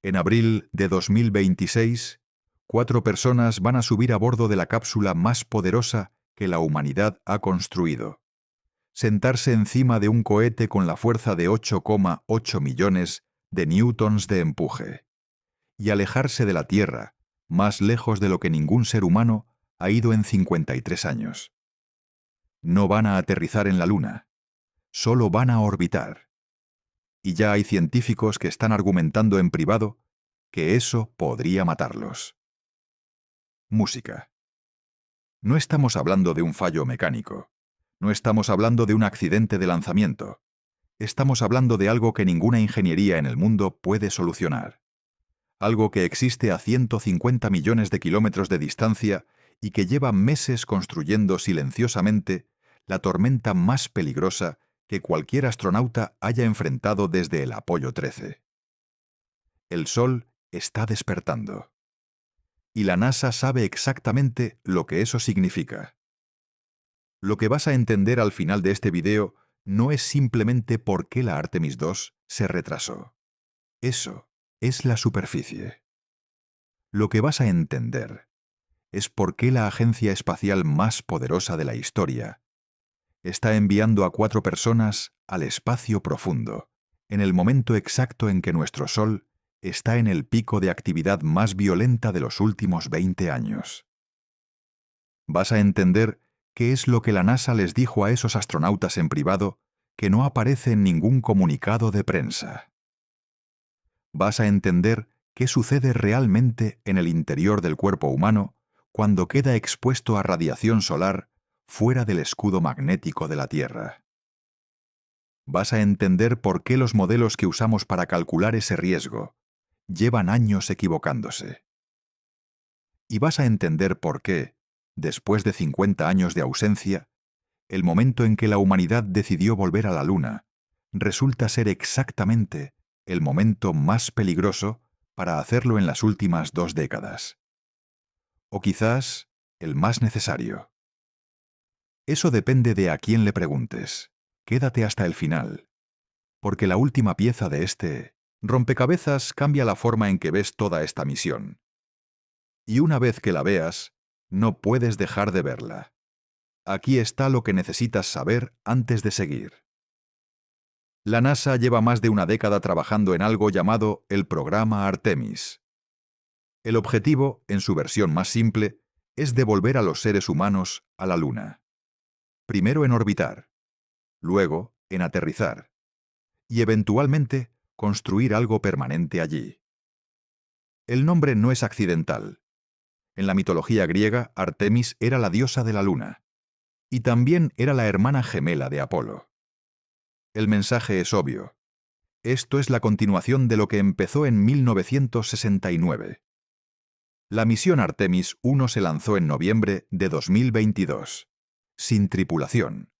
En abril de 2026, 4 personas van a subir a bordo de la cápsula más poderosa que la humanidad ha construido. Sentarse encima de un cohete con la fuerza de 8,8 millones de newtons de empuje. Y alejarse de la Tierra, más lejos de lo que ningún ser humano ha ido en 53 años. No van a aterrizar en la Luna, solo van a orbitar. Y ya hay científicos que están argumentando en privado que eso podría matarlos. Música. No estamos hablando de un fallo mecánico. No estamos hablando de un accidente de lanzamiento. Estamos hablando de algo que ninguna ingeniería en el mundo puede solucionar. Algo que existe a 150 millones de kilómetros de distancia y que lleva meses construyendo silenciosamente la tormenta más peligrosa que cualquier astronauta haya enfrentado desde el Apolo 13. El Sol está despertando. Y la NASA sabe exactamente lo que eso significa. Lo que vas a entender al final de este video no es simplemente por qué la Artemis II se retrasó. Eso es la superficie. Lo que vas a entender es por qué la agencia espacial más poderosa de la historia está enviando a 4 personas al espacio profundo, en el momento exacto en que nuestro Sol está en el pico de actividad más violenta de los últimos 20 años. Vas a entender qué es lo que la NASA les dijo a esos astronautas en privado que no aparece en ningún comunicado de prensa. Vas a entender qué sucede realmente en el interior del cuerpo humano cuando queda expuesto a radiación solar fuera del escudo magnético de la Tierra. Vas a entender por qué los modelos que usamos para calcular ese riesgo llevan años equivocándose. Y vas a entender por qué, después de 50 años de ausencia, el momento en que la humanidad decidió volver a la Luna resulta ser exactamente el momento más peligroso para hacerlo en las últimas 2 décadas. O quizás el más necesario. Eso depende de a quién le preguntes. Quédate hasta el final, porque la última pieza de este rompecabezas cambia la forma en que ves toda esta misión. Y una vez que la veas, no puedes dejar de verla. Aquí está lo que necesitas saber antes de seguir. La NASA lleva más de una década trabajando en algo llamado el programa Artemis. El objetivo, en su versión más simple, es devolver a los seres humanos a la Luna. Primero en orbitar, luego en aterrizar, y eventualmente construir algo permanente allí. El nombre no es accidental. En la mitología griega, Artemis era la diosa de la Luna, y también era la hermana gemela de Apolo. El mensaje es obvio. Esto es la continuación de lo que empezó en 1969. La misión Artemis I se lanzó en noviembre de 2022, sin tripulación.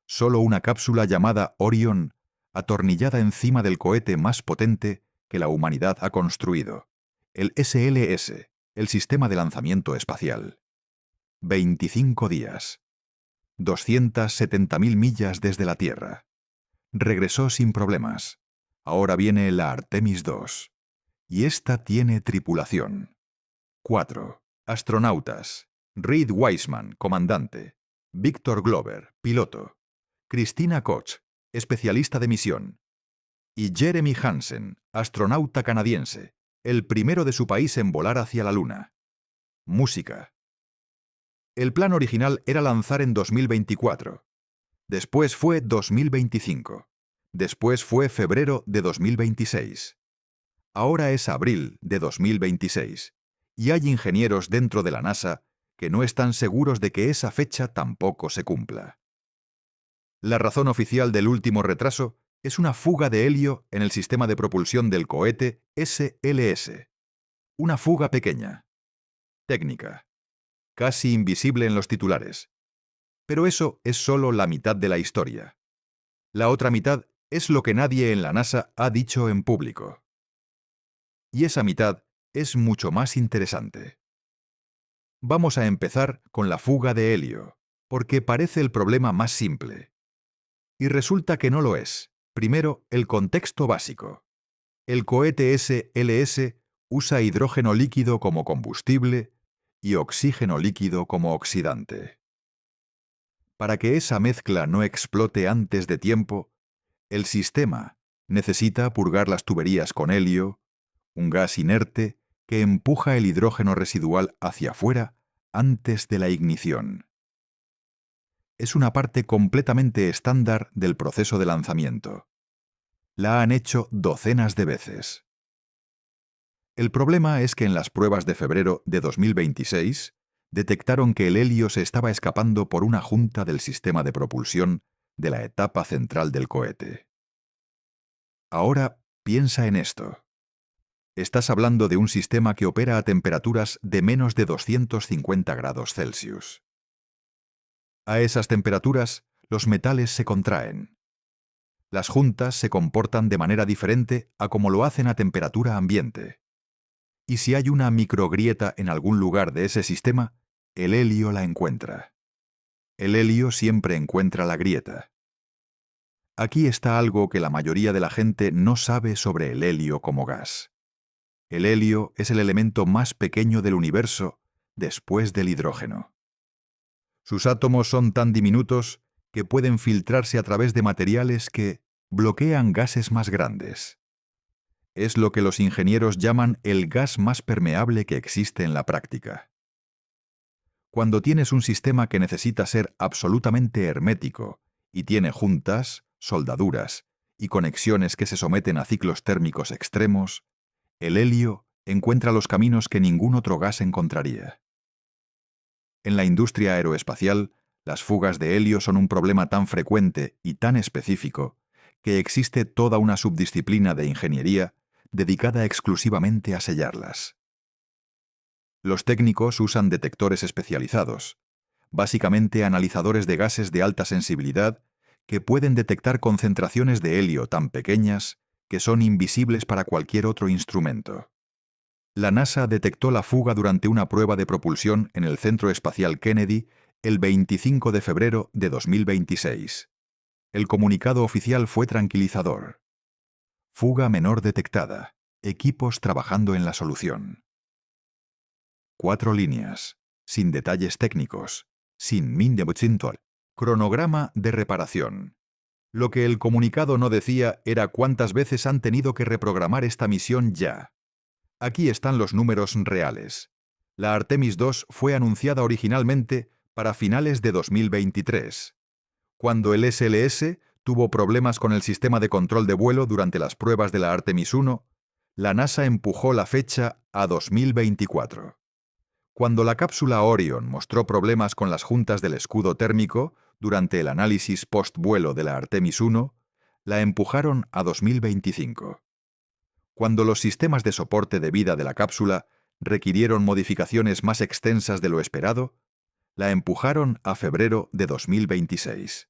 Solo una cápsula llamada Orion, atornillada encima del cohete más potente que la humanidad ha construido, el SLS, el Sistema de Lanzamiento Espacial. 25 días. 270.000 millas desde la Tierra. Regresó sin problemas. Ahora viene la Artemis II. Y esta tiene tripulación. 4. Astronautas. Reed Wiseman, comandante. Victor Glover, piloto. Christina Koch, especialista de misión. Y Jeremy Hansen, astronauta canadiense, el primero de su país en volar hacia la Luna. Música. El plan original era lanzar en 2024. Después fue 2025. Después fue febrero de 2026. Ahora es abril de 2026. Y hay ingenieros dentro de la NASA que no están seguros de que esa fecha tampoco se cumpla. La razón oficial del último retraso es una fuga de helio en el sistema de propulsión del cohete SLS. Una fuga pequeña. Técnica. Casi invisible en los titulares. Pero eso es solo la mitad de la historia. La otra mitad es lo que nadie en la NASA ha dicho en público. Y esa mitad es mucho más interesante. Vamos a empezar con la fuga de helio, porque parece el problema más simple. Y resulta que no lo es. Primero, el contexto básico. El cohete SLS usa hidrógeno líquido como combustible y oxígeno líquido como oxidante. Para que esa mezcla no explote antes de tiempo, el sistema necesita purgar las tuberías con helio, un gas inerte que empuja el hidrógeno residual hacia afuera antes de la ignición. Es una parte completamente estándar del proceso de lanzamiento. La han hecho docenas de veces. El problema es que en las pruebas de febrero de 2026 detectaron que el helio se estaba escapando por una junta del sistema de propulsión de la etapa central del cohete. Ahora piensa en esto. Estás hablando de un sistema que opera a temperaturas de menos de 250 grados Celsius. A esas temperaturas, los metales se contraen. Las juntas se comportan de manera diferente a como lo hacen a temperatura ambiente. Y si hay una microgrieta en algún lugar de ese sistema, el helio la encuentra. El helio siempre encuentra la grieta. Aquí está algo que la mayoría de la gente no sabe sobre el helio como gas. El helio es el elemento más pequeño del universo después del hidrógeno. Sus átomos son tan diminutos que pueden filtrarse a través de materiales que bloquean gases más grandes. Es lo que los ingenieros llaman el gas más permeable que existe en la práctica. Cuando tienes un sistema que necesita ser absolutamente hermético y tiene juntas, soldaduras y conexiones que se someten a ciclos térmicos extremos, el helio encuentra los caminos que ningún otro gas encontraría. En la industria aeroespacial, las fugas de helio son un problema tan frecuente y tan específico que existe toda una subdisciplina de ingeniería dedicada exclusivamente a sellarlas. Los técnicos usan detectores especializados, básicamente analizadores de gases de alta sensibilidad que pueden detectar concentraciones de helio tan pequeñas que son invisibles para cualquier otro instrumento. La NASA detectó la fuga durante una prueba de propulsión en el Centro Espacial Kennedy el 25 de febrero de 2026. El comunicado oficial fue tranquilizador. Fuga menor detectada. Equipos trabajando en la solución. 4 líneas. Sin detalles técnicos. Sin Mindebutzintol. Cronograma de reparación. Lo que el comunicado no decía era cuántas veces han tenido que reprogramar esta misión ya. Aquí están los números reales. La Artemis II fue anunciada originalmente para finales de 2023. Cuando el SLS tuvo problemas con el sistema de control de vuelo durante las pruebas de la Artemis I, la NASA empujó la fecha a 2024. Cuando la cápsula Orion mostró problemas con las juntas del escudo térmico durante el análisis post-vuelo de la Artemis I, la empujaron a 2025. Cuando los sistemas de soporte de vida de la cápsula requirieron modificaciones más extensas de lo esperado, la empujaron a febrero de 2026.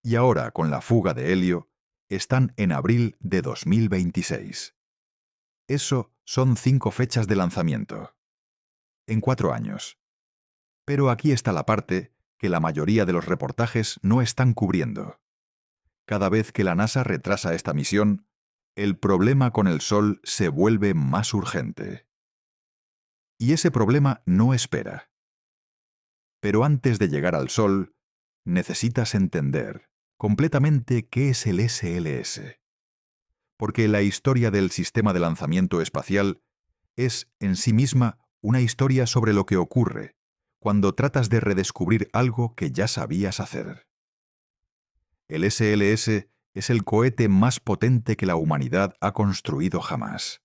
Y ahora, con la fuga de helio, están en abril de 2026. Eso son 5 fechas de lanzamiento. En 4 años. Pero aquí está la parte que la mayoría de los reportajes no están cubriendo. Cada vez que la NASA retrasa esta misión, el problema con el Sol se vuelve más urgente. Y ese problema no espera. Pero antes de llegar al Sol, necesitas entender completamente qué es el SLS. Porque la historia del sistema de lanzamiento espacial es en sí misma una historia sobre lo que ocurre cuando tratas de redescubrir algo que ya sabías hacer. El SLS es el cohete más potente que la humanidad ha construido jamás.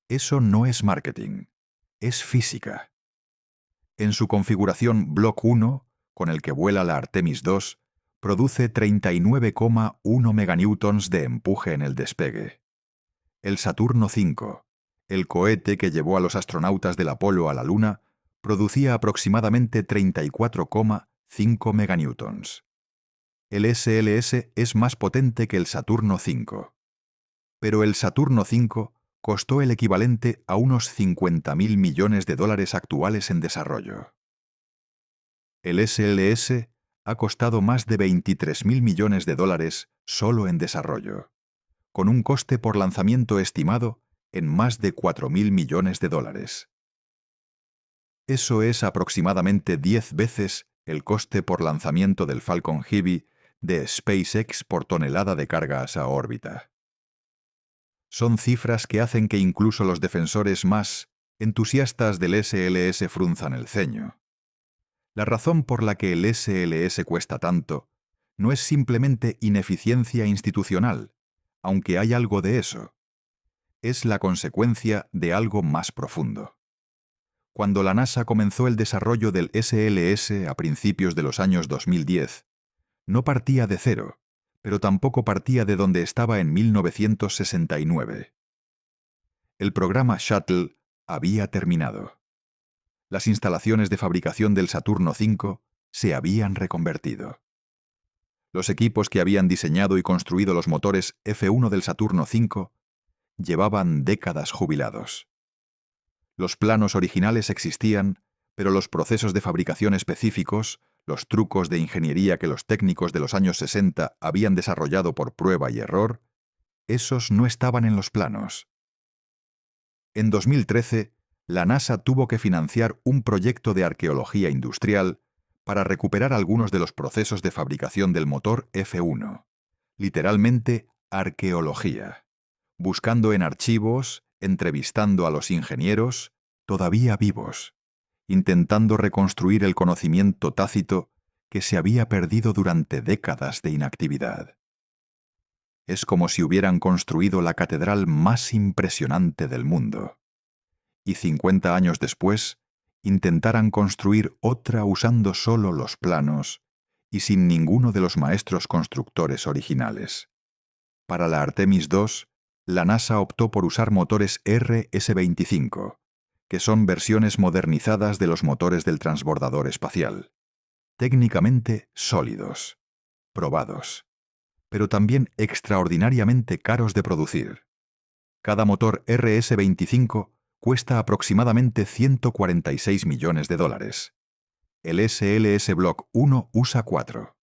Eso no es marketing, es física. En su configuración Block 1, con el que vuela la Artemis II, produce 39,1 meganewtons de empuje en el despegue. El Saturno V, el cohete que llevó a los astronautas del Apolo a la Luna, producía aproximadamente 34,5 meganewtons. El SLS es más potente que el Saturno V. Pero el Saturno V costó el equivalente a unos 50.000 millones de dólares actuales en desarrollo. El SLS ha costado más de 23.000 millones de dólares solo en desarrollo. con un coste por lanzamiento estimado en más de 4.000 millones de dólares. Eso es aproximadamente 10 veces el coste por lanzamiento del Falcon Heavy de SpaceX por tonelada de cargas a órbita. Son cifras que hacen que incluso los defensores más entusiastas del SLS frunzan el ceño. La razón por la que el SLS cuesta tanto no es simplemente ineficiencia institucional, aunque hay algo de eso. Es la consecuencia de algo más profundo. Cuando la NASA comenzó el desarrollo del SLS a principios de los años 2010, no partía de cero, pero tampoco partía de donde estaba en 1969. El programa Shuttle había terminado. Las instalaciones de fabricación del Saturno V se habían reconvertido. Los equipos que habían diseñado y construido los motores F1 del Saturno V llevaban décadas jubilados. Los planos originales existían, pero los procesos de fabricación específicos, los trucos de ingeniería que los técnicos de los años 60 habían desarrollado por prueba y error, esos no estaban en los planos. En 2013, la NASA tuvo que financiar un proyecto de arqueología industrial para recuperar algunos de los procesos de fabricación del motor F1. Literalmente, arqueología. Buscando en archivos, entrevistando a los ingenieros, todavía vivos, intentando reconstruir el conocimiento tácito que se había perdido durante décadas de inactividad. Es como si hubieran construido la catedral más impresionante del mundo. Y 50 años después, intentaran construir otra usando solo los planos y sin ninguno de los maestros constructores originales. Para la Artemis II, la NASA optó por usar motores RS-25, que son versiones modernizadas de los motores del transbordador espacial. Técnicamente sólidos, probados, pero también extraordinariamente caros de producir. Cada motor RS-25 cuesta aproximadamente 146 millones de dólares. El SLS Block 1 usa 4.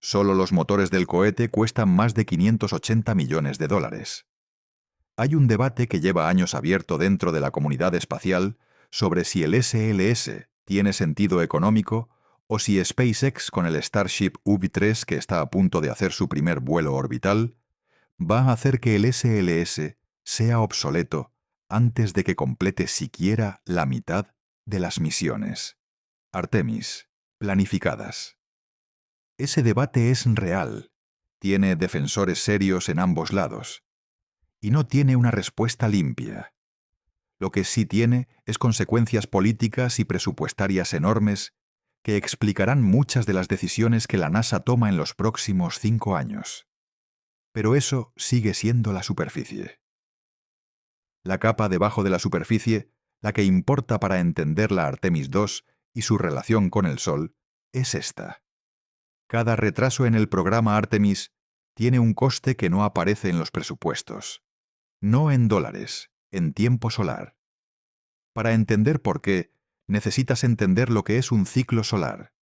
Solo los motores del cohete cuestan más de 580 millones de dólares. Hay un debate que lleva años abierto dentro de la comunidad espacial sobre si el SLS tiene sentido económico o si SpaceX con el Starship UV-3 que está a punto de hacer su primer vuelo orbital va a hacer que el SLS sea obsoleto antes de que complete siquiera la mitad de las misiones Artemis planificadas. Ese debate es real, tiene defensores serios en ambos lados, y no tiene una respuesta limpia. Lo que sí tiene es consecuencias políticas y presupuestarias enormes que explicarán muchas de las decisiones que la NASA toma en los próximos 5 años. Pero eso sigue siendo la superficie. La capa debajo de la superficie, la que importa para entender la Artemis II y su relación con el Sol, es esta. Cada retraso en el programa Artemis tiene un coste que no aparece en los presupuestos. No en dólares, en tiempo solar. Para entender por qué, necesitas entender lo que es un ciclo solar.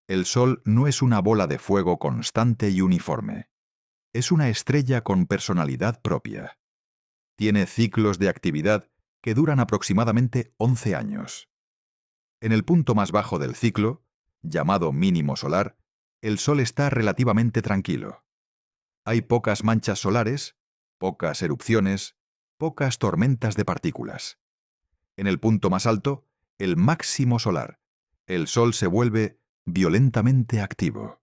El Sol no es una bola de fuego constante y uniforme. Es una estrella con personalidad propia. Tiene ciclos de actividad que duran aproximadamente 11 años. En el punto más bajo del ciclo, llamado mínimo solar, el Sol está relativamente tranquilo. Hay pocas manchas solares, pocas erupciones, pocas tormentas de partículas. En el punto más alto, el máximo solar, el Sol se vuelve violentamente activo.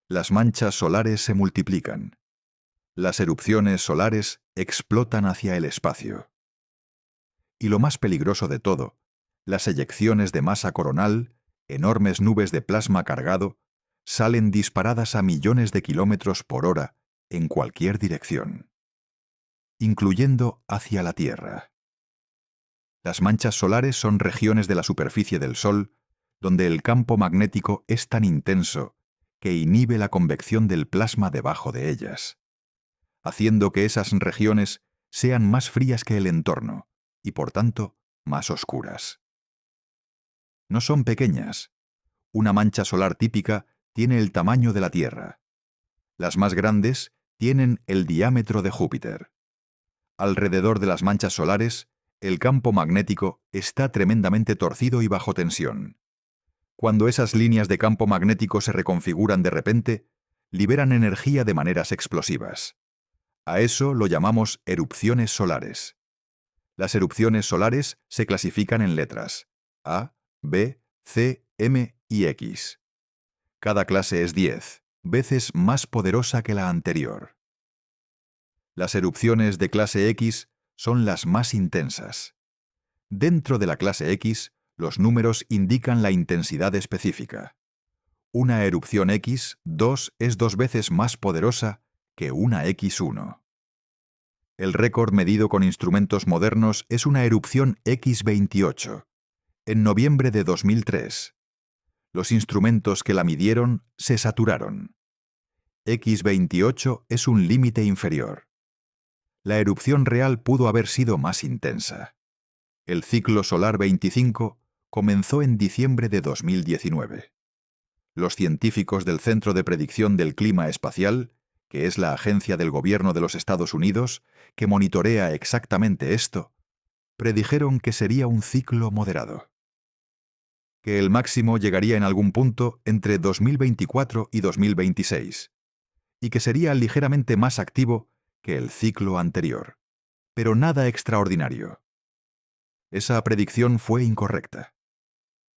Las manchas solares se multiplican. Las erupciones solares explotan hacia el espacio. Y lo más peligroso de todo, las eyecciones de masa coronal, enormes nubes de plasma cargado, salen disparadas a millones de kilómetros por hora en cualquier dirección, incluyendo hacia la Tierra. Las manchas solares son regiones de la superficie del Sol donde el campo magnético es tan intenso que inhibe la convección del plasma debajo de ellas, haciendo que esas regiones sean más frías que el entorno y, por tanto, más oscuras. No son pequeñas. Una mancha solar típica tiene el tamaño de la Tierra. Las más grandes tienen el diámetro de Júpiter. Alrededor de las manchas solares, el campo magnético está tremendamente torcido y bajo tensión. Cuando esas líneas de campo magnético se reconfiguran de repente, liberan energía de maneras explosivas. A eso lo llamamos erupciones solares. Las erupciones solares se clasifican en letras A, B, C, M y X. Cada clase es 10 veces más poderosa que la anterior. Las erupciones de clase X son las más intensas. Dentro de la clase X, los números indican la intensidad específica. Una erupción X2 es 2 veces más poderosa que una X1. El récord medido con instrumentos modernos es una erupción X28, en noviembre de 2003. Los instrumentos que la midieron se saturaron. X28 es un límite inferior. La erupción real pudo haber sido más intensa. El ciclo solar 25 comenzó en diciembre de 2019. Los científicos del Centro de Predicción del Clima Espacial, que es la agencia del gobierno de los Estados Unidos que monitorea exactamente esto, predijeron que sería un ciclo moderado. Que el máximo llegaría en algún punto entre 2024 y 2026, y que sería ligeramente más activo que el ciclo anterior, pero nada extraordinario. Esa predicción fue incorrecta.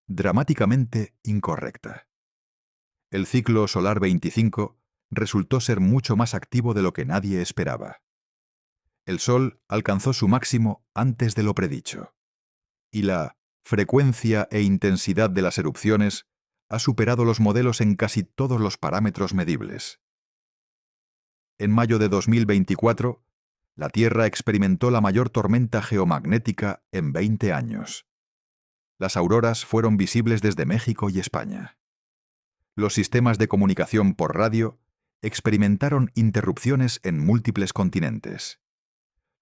Dramáticamente incorrecta. El ciclo solar 25 resultó ser mucho más activo de lo que nadie esperaba. El Sol alcanzó su máximo antes de lo predicho. Y la frecuencia e intensidad de las erupciones ha superado los modelos en casi todos los parámetros medibles. En mayo de 2024, la Tierra experimentó la mayor tormenta geomagnética en 20 años. Las auroras fueron visibles desde México y España. Los sistemas de comunicación por radio experimentaron interrupciones en múltiples continentes.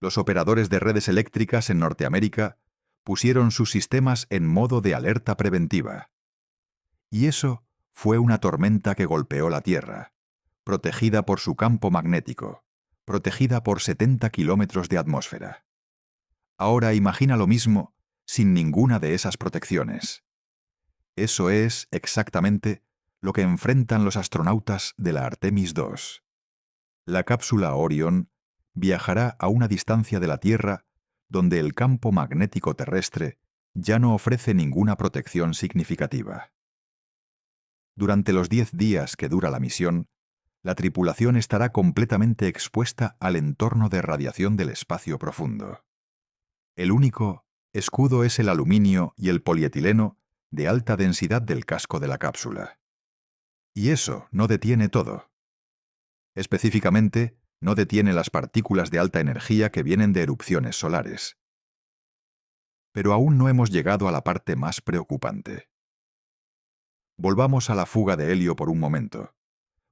Los operadores de redes eléctricas en Norteamérica pusieron sus sistemas en modo de alerta preventiva. Y eso fue una tormenta que golpeó la Tierra, protegida por su campo magnético, protegida por 70 kilómetros de atmósfera. Ahora imagina lo mismo sin ninguna de esas protecciones. Eso es exactamente lo que enfrentan los astronautas de la Artemis II. La cápsula Orion viajará a una distancia de la Tierra donde el campo magnético terrestre ya no ofrece ninguna protección significativa. Durante los 10 días que dura la misión, la tripulación estará completamente expuesta al entorno de radiación del espacio profundo. El único escudo es el aluminio y el polietileno de alta densidad del casco de la cápsula. Y eso no detiene todo. Específicamente, no detiene las partículas de alta energía que vienen de erupciones solares. Pero aún no hemos llegado a la parte más preocupante. Volvamos a la fuga de helio por un momento,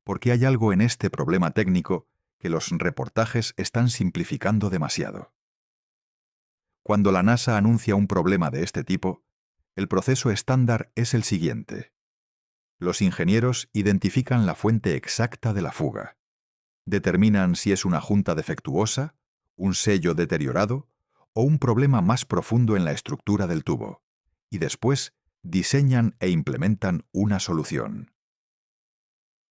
porque hay algo en este problema técnico que los reportajes están simplificando demasiado. Cuando la NASA anuncia un problema de este tipo, el proceso estándar es el siguiente. Los ingenieros identifican la fuente exacta de la fuga. Determinan si es una junta defectuosa, un sello deteriorado o un problema más profundo en la estructura del tubo, y después diseñan e implementan una solución.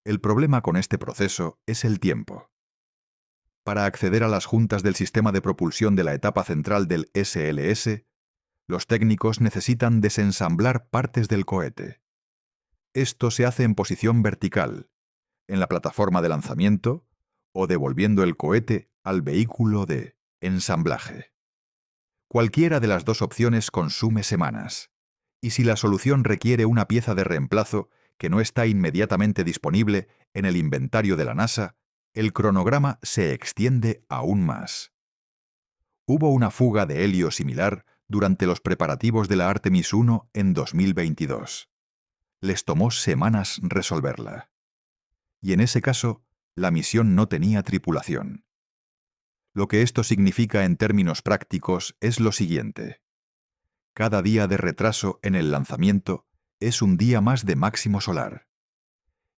El problema con este proceso es el tiempo. Para acceder a las juntas del sistema de propulsión de la etapa central del SLS, los técnicos necesitan desensamblar partes del cohete. Esto se hace en posición vertical, en la plataforma de lanzamiento, o devolviendo el cohete al vehículo de ensamblaje. Cualquiera de las dos opciones consume semanas, y si la solución requiere una pieza de reemplazo que no está inmediatamente disponible en el inventario de la NASA, el cronograma se extiende aún más. Hubo una fuga de helio similar durante los preparativos de la Artemis I en 2022. Les tomó semanas resolverla. Y en ese caso, la misión no tenía tripulación. Lo que esto significa en términos prácticos es lo siguiente. Cada día de retraso en el lanzamiento es un día más de máximo solar.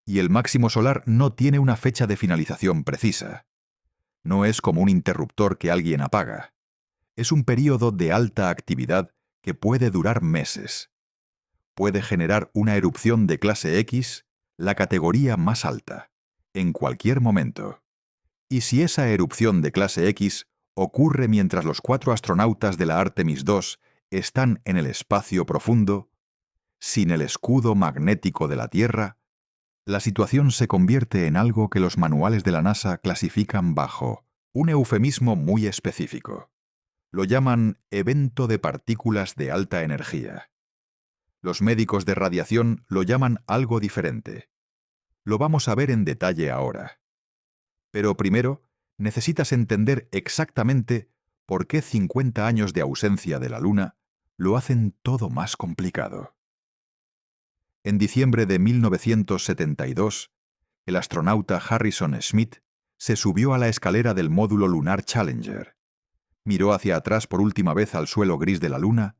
Y el máximo solar no tiene una fecha de finalización precisa. No es como un interruptor que alguien apaga. Es un período de alta actividad que puede durar meses. Puede generar una erupción de clase X, la categoría más alta, en cualquier momento. Y si esa erupción de clase X ocurre mientras los 4 astronautas de la Artemis II están en el espacio profundo, sin el escudo magnético de la Tierra, la situación se convierte en algo que los manuales de la NASA clasifican bajo un eufemismo muy específico. Lo llaman evento de partículas de alta energía. Los médicos de radiación lo llaman algo diferente. Lo vamos a ver en detalle ahora. Pero primero, necesitas entender exactamente por qué 50 años de ausencia de la Luna lo hacen todo más complicado. En diciembre de 1972, el astronauta Harrison Schmitt se subió a la escalera del módulo lunar Challenger, miró hacia atrás por última vez al suelo gris de la Luna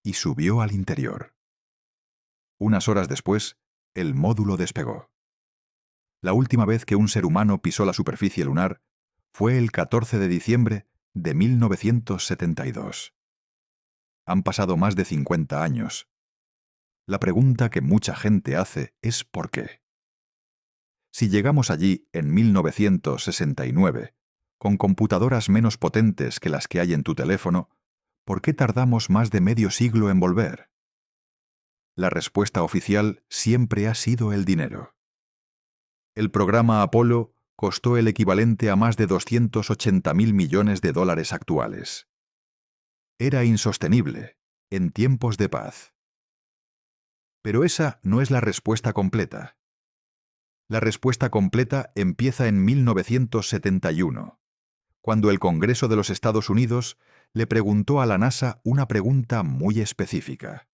y subió al interior. Unas horas después, el módulo despegó. La última vez que un ser humano pisó la superficie lunar fue el 14 de diciembre de 1972. Han pasado más de 50 años. La pregunta que mucha gente hace es ¿por qué? Si llegamos allí en 1969, con computadoras menos potentes que las que hay en tu teléfono, ¿por qué tardamos más de medio siglo en volver? La respuesta oficial siempre ha sido el dinero. El programa Apolo costó el equivalente a más de 280.000 millones de dólares actuales. Era insostenible, en tiempos de paz. Pero esa no es la respuesta completa. La respuesta completa empieza en 1971, cuando el Congreso de los Estados Unidos le preguntó a la NASA una pregunta muy específica.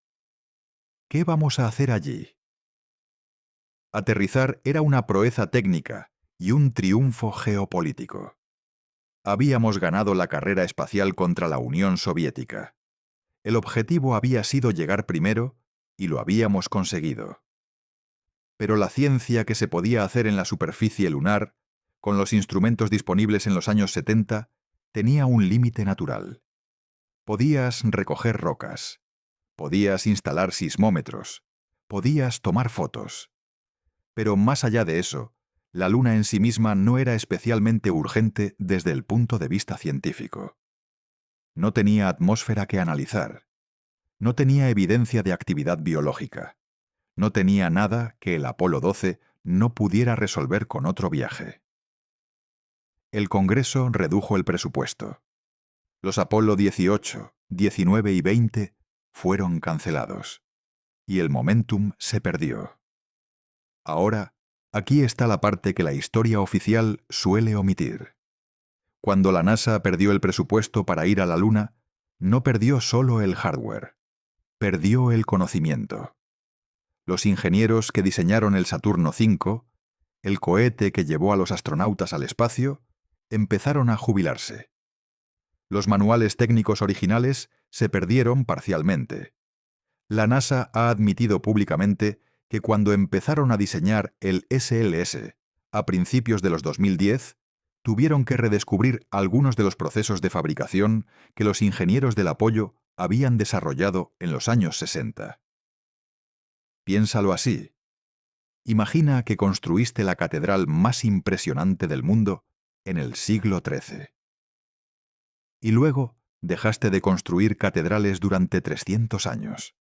¿Qué vamos a hacer allí? Aterrizar era una proeza técnica y un triunfo geopolítico. Habíamos ganado la carrera espacial contra la Unión Soviética. El objetivo había sido llegar primero y lo habíamos conseguido. Pero la ciencia que se podía hacer en la superficie lunar, con los instrumentos disponibles en los años 70, tenía un límite natural. Podías recoger rocas, podías instalar sismómetros, podías tomar fotos. Pero más allá de eso, la Luna en sí misma no era especialmente urgente desde el punto de vista científico. No tenía atmósfera que analizar. No tenía evidencia de actividad biológica. No tenía nada que el Apolo 12 no pudiera resolver con otro viaje. El Congreso redujo el presupuesto. Los Apolo 18, 19 y 20 fueron cancelados. Y el momentum se perdió. Ahora, aquí está la parte que la historia oficial suele omitir. Cuando la NASA perdió el presupuesto para ir a la Luna, no perdió solo el hardware, perdió el conocimiento. Los ingenieros que diseñaron el Saturno V, el cohete que llevó a los astronautas al espacio, empezaron a jubilarse. Los manuales técnicos originales se perdieron parcialmente. La NASA ha admitido públicamente que cuando empezaron a diseñar el SLS a principios de los 2010, tuvieron que redescubrir algunos de los procesos de fabricación que los ingenieros del Apolo habían desarrollado en los años 60. Piénsalo así. Imagina que construiste la catedral más impresionante del mundo en el siglo XIII. Y luego dejaste de construir catedrales durante 300 años.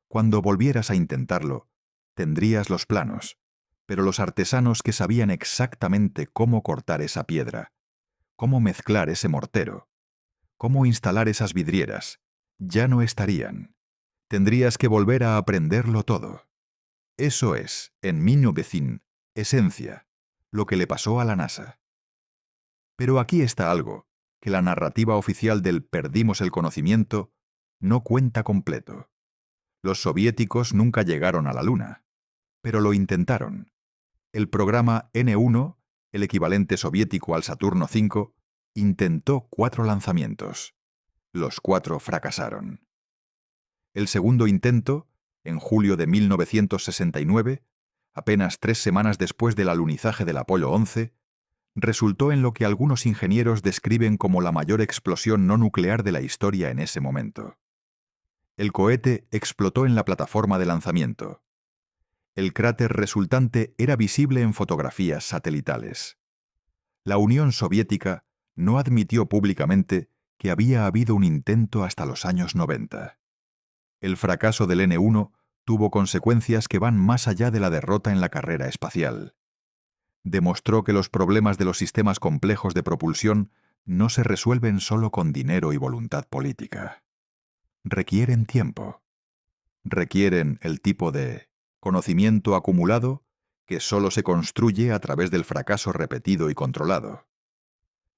Cuando volvieras a intentarlo, tendrías los planos, pero los artesanos que sabían exactamente cómo cortar esa piedra, cómo mezclar ese mortero, cómo instalar esas vidrieras, ya no estarían. Tendrías que volver a aprenderlo todo. Eso es, en esencia, lo que le pasó a la NASA. Pero aquí está algo que la narrativa oficial del perdimos el conocimiento no cuenta completo. Los soviéticos nunca llegaron a la Luna, pero lo intentaron. El programa N-1, el equivalente soviético al Saturno V, intentó 4 lanzamientos. Los 4 fracasaron. El segundo intento, en julio de 1969, apenas 3 semanas después del alunizaje del Apolo 11, resultó en lo que algunos ingenieros describen como la mayor explosión no nuclear de la historia en ese momento. El cohete explotó en la plataforma de lanzamiento. El cráter resultante era visible en fotografías satelitales. La Unión Soviética no admitió públicamente que había habido un intento hasta los años 90. El fracaso del N-1 tuvo consecuencias que van más allá de la derrota en la carrera espacial. Demostró que los problemas de los sistemas complejos de propulsión no se resuelven solo con dinero y voluntad política. Requieren tiempo. Requieren el tipo de conocimiento acumulado que solo se construye a través del fracaso repetido y controlado.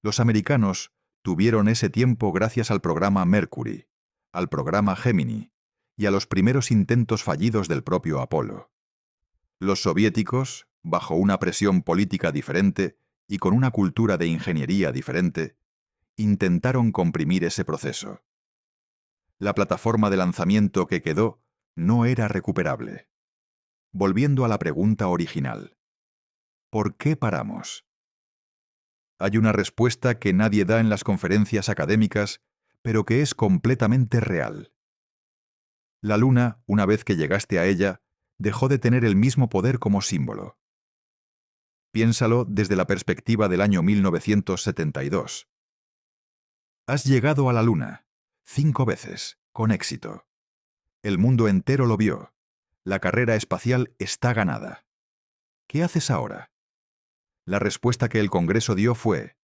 Los americanos tuvieron ese tiempo gracias al programa Mercury, al programa Gemini y a los primeros intentos fallidos del propio Apolo. Los soviéticos, bajo una presión política diferente y con una cultura de ingeniería diferente, intentaron comprimir ese proceso. La plataforma de lanzamiento que quedó no era recuperable. Volviendo a la pregunta original, ¿por qué paramos? Hay una respuesta que nadie da en las conferencias académicas, pero que es completamente real. La Luna, una vez que llegaste a ella, dejó de tener el mismo poder como símbolo. Piénsalo desde la perspectiva del año 1972. Has llegado a la Luna, 5 veces, con éxito. El mundo entero lo vio. La carrera espacial está ganada. ¿Qué haces ahora? La respuesta que el Congreso dio fue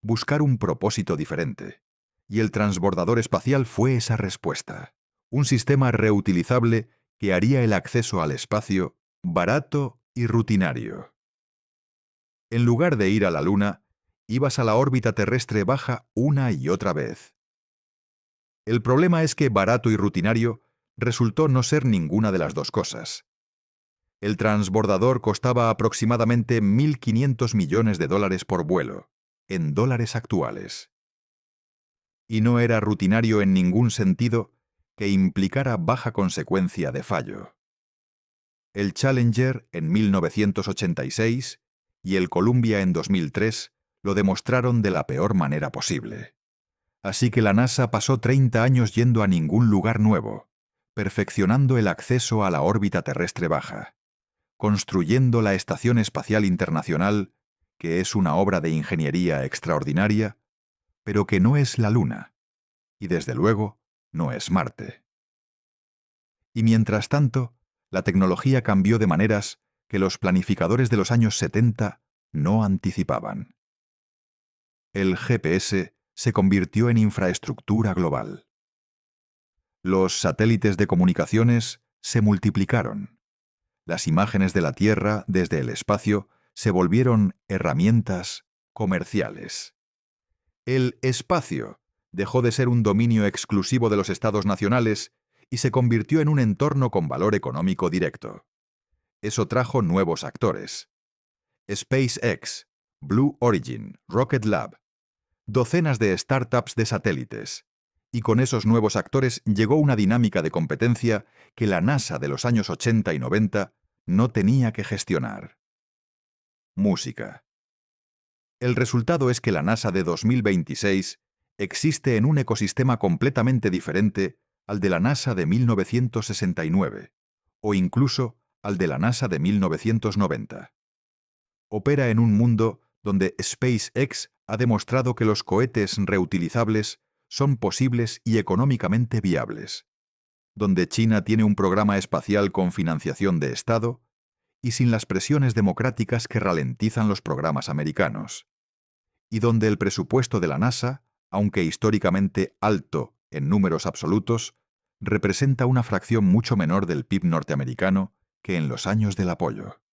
buscar un propósito diferente. Y el transbordador espacial fue esa respuesta. Un sistema reutilizable que haría el acceso al espacio barato y rutinario. En lugar de ir a la Luna, ibas a la órbita terrestre baja una y otra vez. El problema es que barato y rutinario resultó no ser ninguna de las dos cosas. El transbordador costaba aproximadamente $1.500 millones por vuelo, en dólares actuales. Y no era rutinario en ningún sentido que implicara baja consecuencia de fallo. El Challenger en 1986 y el Columbia en 2003 lo demostraron de la peor manera posible. Así que la NASA pasó 30 años yendo a ningún lugar nuevo, perfeccionando el acceso a la órbita terrestre baja, construyendo la Estación Espacial Internacional, que es una obra de ingeniería extraordinaria, pero que no es la Luna, y desde luego no es Marte. Y mientras tanto, la tecnología cambió de maneras que los planificadores de los años 70 no anticipaban. El GPS se convirtió en infraestructura global. Los satélites de comunicaciones se multiplicaron. Las imágenes de la Tierra desde el espacio se volvieron herramientas comerciales. El espacio dejó de ser un dominio exclusivo de los estados nacionales y se convirtió en un entorno con valor económico directo. Eso trajo nuevos actores. SpaceX, Blue Origin, Rocket Lab, docenas de startups de satélites. Y con esos nuevos actores llegó una dinámica de competencia que la NASA de los años 80 y 90 no tenía que gestionar. Música. El resultado es que la NASA de 2026 existe en un ecosistema completamente diferente al de la NASA de 1969, o incluso al de la NASA de 1990. Opera en un mundo donde SpaceX ha demostrado que los cohetes reutilizables son posibles y económicamente viables, donde China tiene un programa espacial con financiación de Estado y sin las presiones democráticas que ralentizan los programas americanos, y donde el presupuesto de la NASA, aunque históricamente alto en números absolutos, representa una fracción mucho menor del PIB norteamericano que en los años del Apolo.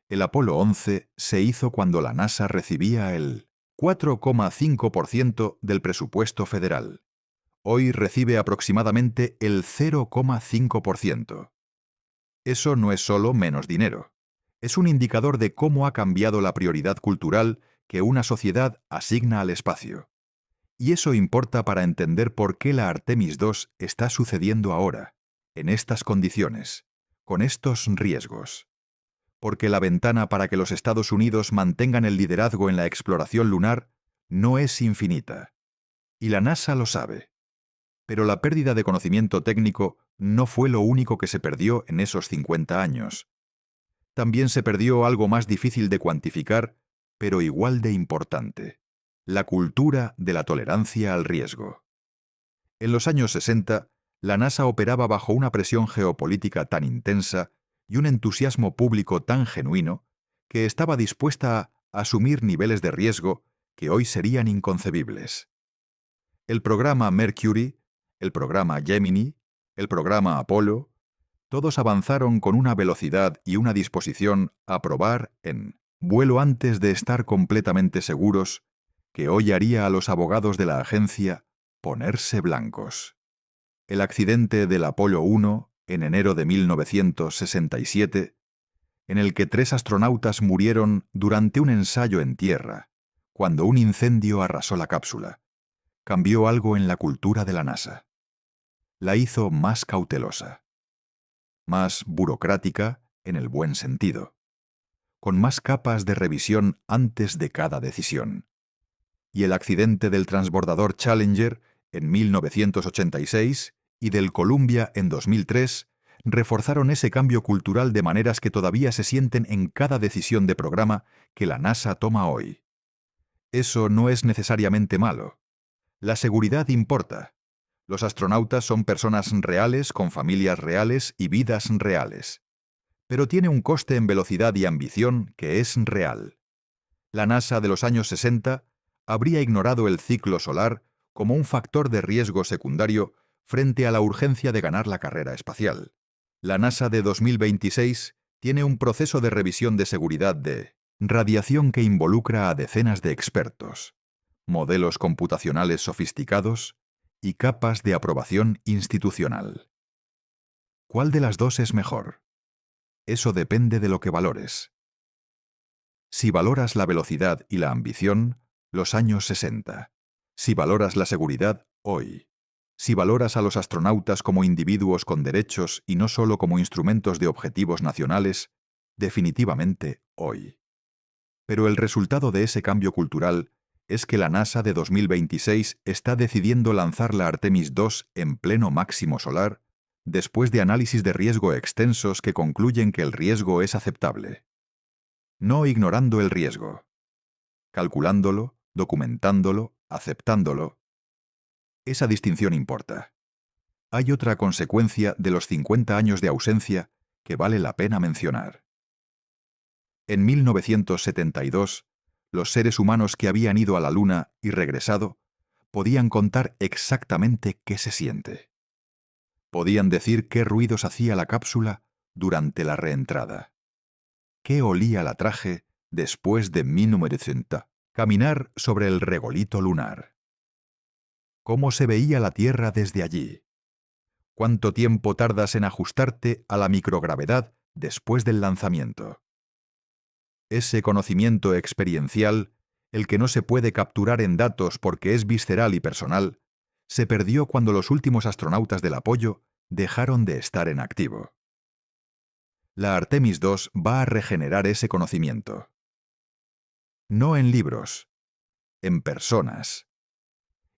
El Apolo 11 se hizo cuando la NASA recibía el 4,5% del presupuesto federal. Hoy recibe aproximadamente el 0,5%. Eso no es solo menos dinero. Es un indicador de cómo ha cambiado la prioridad cultural que una sociedad asigna al espacio. Y eso importa para entender por qué la Artemis II está sucediendo ahora, en estas condiciones, con estos riesgos. porque la ventana para que los Estados Unidos mantengan el liderazgo en la exploración lunar no es infinita. Y la NASA lo sabe. Pero la pérdida de conocimiento técnico no fue lo único que se perdió en esos 50 años. También se perdió algo más difícil de cuantificar, pero igual de importante: la cultura de la tolerancia al riesgo. En los años 60, la NASA operaba bajo una presión geopolítica tan intensa y un entusiasmo público tan genuino que estaba dispuesta a asumir niveles de riesgo que hoy serían inconcebibles. El programa Mercury, el programa Gemini, el programa Apolo, todos avanzaron con una velocidad y una disposición a probar en vuelo antes de estar completamente seguros que hoy haría a los abogados de la agencia ponerse blancos. El accidente del Apolo 1, en enero de 1967, en el que 3 astronautas murieron durante un ensayo en tierra, cuando un incendio arrasó la cápsula, cambió algo en la cultura de la NASA. La hizo más cautelosa, más burocrática en el buen sentido, con más capas de revisión antes de cada decisión. Y el accidente del transbordador Challenger en 1986 y del Columbia en 2003 reforzaron ese cambio cultural de maneras que todavía se sienten en cada decisión de programa que la NASA toma hoy. Eso no es necesariamente malo. La seguridad importa. Los astronautas son personas reales con familias reales y vidas reales. Pero tiene un coste en velocidad y ambición que es real. La NASA de los años 60 habría ignorado el ciclo solar como un factor de riesgo secundario frente a la urgencia de ganar la carrera espacial. La NASA de 2026 tiene un proceso de revisión de seguridad de radiación que involucra a decenas de expertos, modelos computacionales sofisticados y capas de aprobación institucional. ¿Cuál de las dos es mejor? Eso depende de lo que valores. Si valoras la velocidad y la ambición, los años 60. Si valoras la seguridad, hoy. Si valoras a los astronautas como individuos con derechos y no solo como instrumentos de objetivos nacionales, definitivamente hoy. Pero el resultado de ese cambio cultural es que la NASA de 2026 está decidiendo lanzar la Artemis II en pleno máximo solar, después de análisis de riesgo extensos que concluyen que el riesgo es aceptable. No ignorando el riesgo, calculándolo, documentándolo, aceptándolo. Esa distinción importa. Hay otra consecuencia de los 50 años de ausencia que vale la pena mencionar. En 1972, los seres humanos que habían ido a la Luna y regresado podían contar exactamente qué se siente. Podían decir qué ruidos hacía la cápsula durante la reentrada, qué olía la traje después de 1960, caminar sobre el regolito lunar, cómo se veía la Tierra desde allí, cuánto tiempo tardas en ajustarte a la microgravedad después del lanzamiento. Ese conocimiento experiencial, el que no se puede capturar en datos porque es visceral y personal, se perdió cuando los últimos astronautas del Apollo dejaron de estar en activo. La Artemis II va a regenerar ese conocimiento. No en libros, en personas.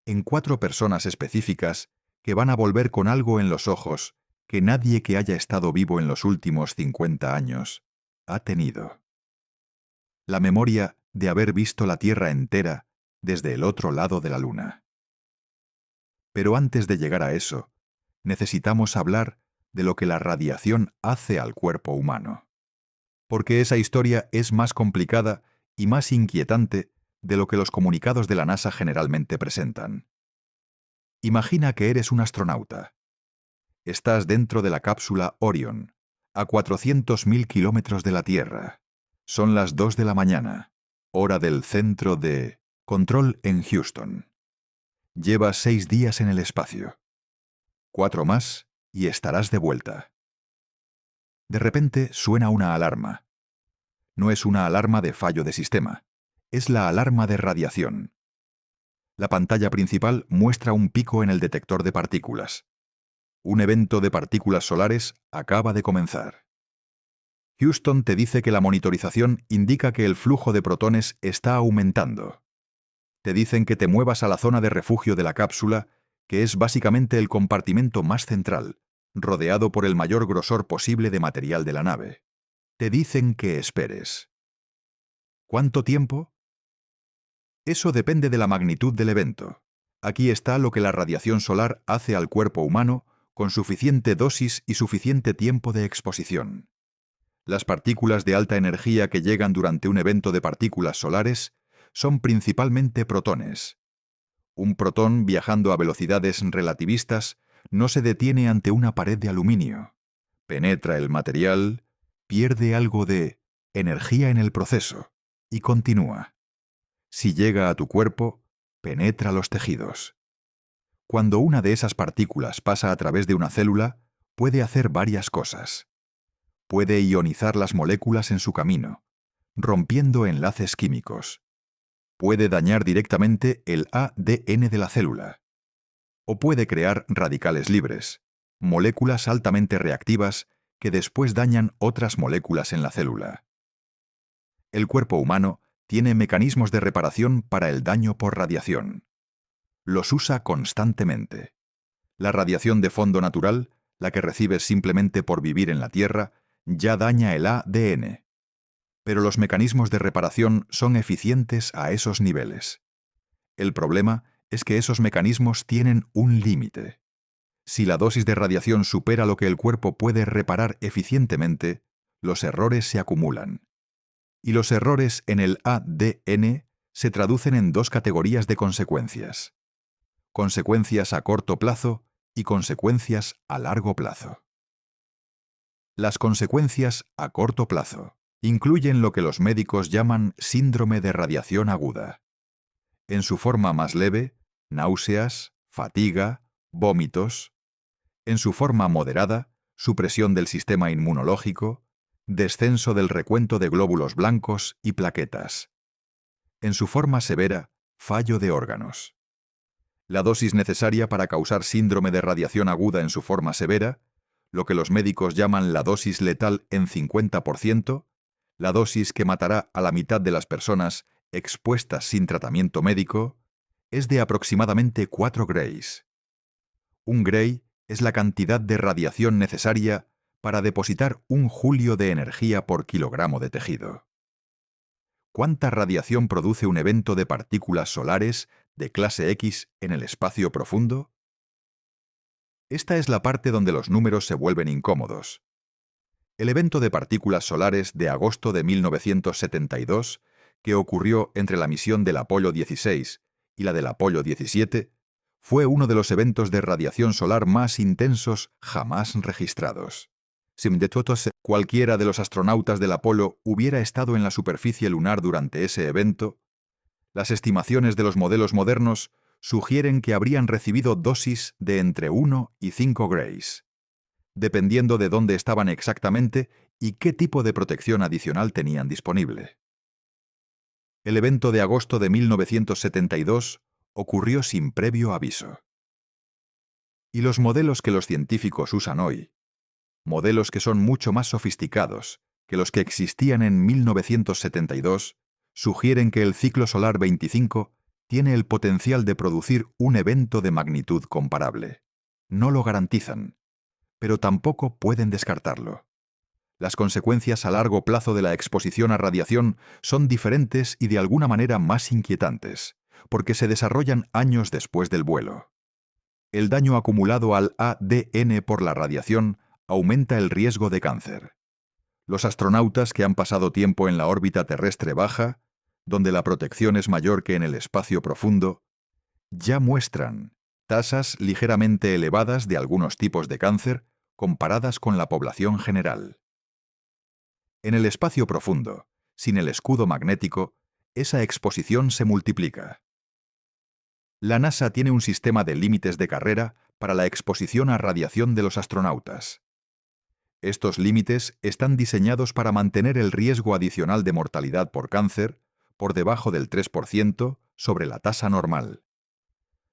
En 4 personas específicas que van a volver con algo en los ojos que nadie que haya estado vivo en los últimos 50 años ha tenido. La memoria de haber visto la Tierra entera desde el otro lado de la Luna. Pero antes de llegar a eso, necesitamos hablar de lo que la radiación hace al cuerpo humano. Porque esa historia es más complicada y más inquietante de lo que los comunicados de la NASA generalmente presentan. Imagina que eres un astronauta. Estás dentro de la cápsula Orion, a 400.000 kilómetros de la Tierra. Son las 2 de la mañana, hora del centro de control en Houston. Llevas 6 días en el espacio. 4 más y estarás de vuelta. De repente suena una alarma. No es una alarma de fallo de sistema, es la alarma de radiación. La pantalla principal muestra un pico en el detector de partículas. Un evento de partículas solares acaba de comenzar. Houston te dice que la monitorización indica que el flujo de protones está aumentando. Te dicen que te muevas a la zona de refugio de la cápsula, que es básicamente el compartimento más central, rodeado por el mayor grosor posible de material de la nave. Te dicen que esperes. ¿Cuánto tiempo? Eso depende de la magnitud del evento. Aquí está lo que la radiación solar hace al cuerpo humano con suficiente dosis y suficiente tiempo de exposición. Las partículas de alta energía que llegan durante un evento de partículas solares son principalmente protones. Un protón viajando a velocidades relativistas no se detiene ante una pared de aluminio. Penetra el material, pierde algo de energía en el proceso y continúa. Si llega a tu cuerpo, penetra los tejidos. Cuando una de esas partículas pasa a través de una célula, puede hacer varias cosas. Puede ionizar las moléculas en su camino, rompiendo enlaces químicos. Puede dañar directamente el ADN de la célula. O puede crear radicales libres, moléculas altamente reactivas que después dañan otras moléculas en la célula. El cuerpo humano tiene mecanismos de reparación para el daño por radiación. Los usa constantemente. La radiación de fondo natural, la que recibes simplemente por vivir en la Tierra, ya daña el ADN. Pero los mecanismos de reparación son eficientes a esos niveles. El problema es que esos mecanismos tienen un límite. Si la dosis de radiación supera lo que el cuerpo puede reparar eficientemente, los errores se acumulan. Y los errores en el ADN se traducen en dos categorías de consecuencias: consecuencias a corto plazo y consecuencias a largo plazo. Las consecuencias a corto plazo incluyen lo que los médicos llaman síndrome de radiación aguda. En su forma más leve, náuseas, fatiga, vómitos. En su forma moderada, supresión del sistema inmunológico, descenso del recuento de glóbulos blancos y plaquetas. En su forma severa, fallo de órganos. La dosis necesaria para causar síndrome de radiación aguda en su forma severa, lo que los médicos llaman la dosis letal en 50%, la dosis que matará a la mitad de las personas expuestas sin tratamiento médico, es de aproximadamente 4 grays. Un gray es la cantidad de radiación necesaria para depositar un julio de energía por kilogramo de tejido. ¿Cuánta radiación produce un evento de partículas solares de clase X en el espacio profundo? Esta es la parte donde los números se vuelven incómodos. El evento de partículas solares de agosto de 1972, que ocurrió entre la misión del Apolo 16 y la del Apolo 17, fue uno de los eventos de radiación solar más intensos jamás registrados. Si cualquiera de los astronautas del Apolo hubiera estado en la superficie lunar durante ese evento, las estimaciones de los modelos modernos sugieren que habrían recibido dosis de entre 1 y 5 grays, dependiendo de dónde estaban exactamente y qué tipo de protección adicional tenían disponible. El evento de agosto de 1972 ocurrió sin previo aviso. Y los modelos que los científicos usan hoy, modelos que son mucho más sofisticados que los que existían en 1972, sugieren que el ciclo solar 25 tiene el potencial de producir un evento de magnitud comparable. No lo garantizan, pero tampoco pueden descartarlo. Las consecuencias a largo plazo de la exposición a radiación son diferentes y de alguna manera más inquietantes, porque se desarrollan años después del vuelo. El daño acumulado al ADN por la radiación aumenta el riesgo de cáncer. Los astronautas que han pasado tiempo en la órbita terrestre baja, donde la protección es mayor que en el espacio profundo, ya muestran tasas ligeramente elevadas de algunos tipos de cáncer comparadas con la población general. En el espacio profundo, sin el escudo magnético, esa exposición se multiplica. La NASA tiene un sistema de límites de carrera para la exposición a radiación de los astronautas. Estos límites están diseñados para mantener el riesgo adicional de mortalidad por cáncer por debajo del 3% sobre la tasa normal.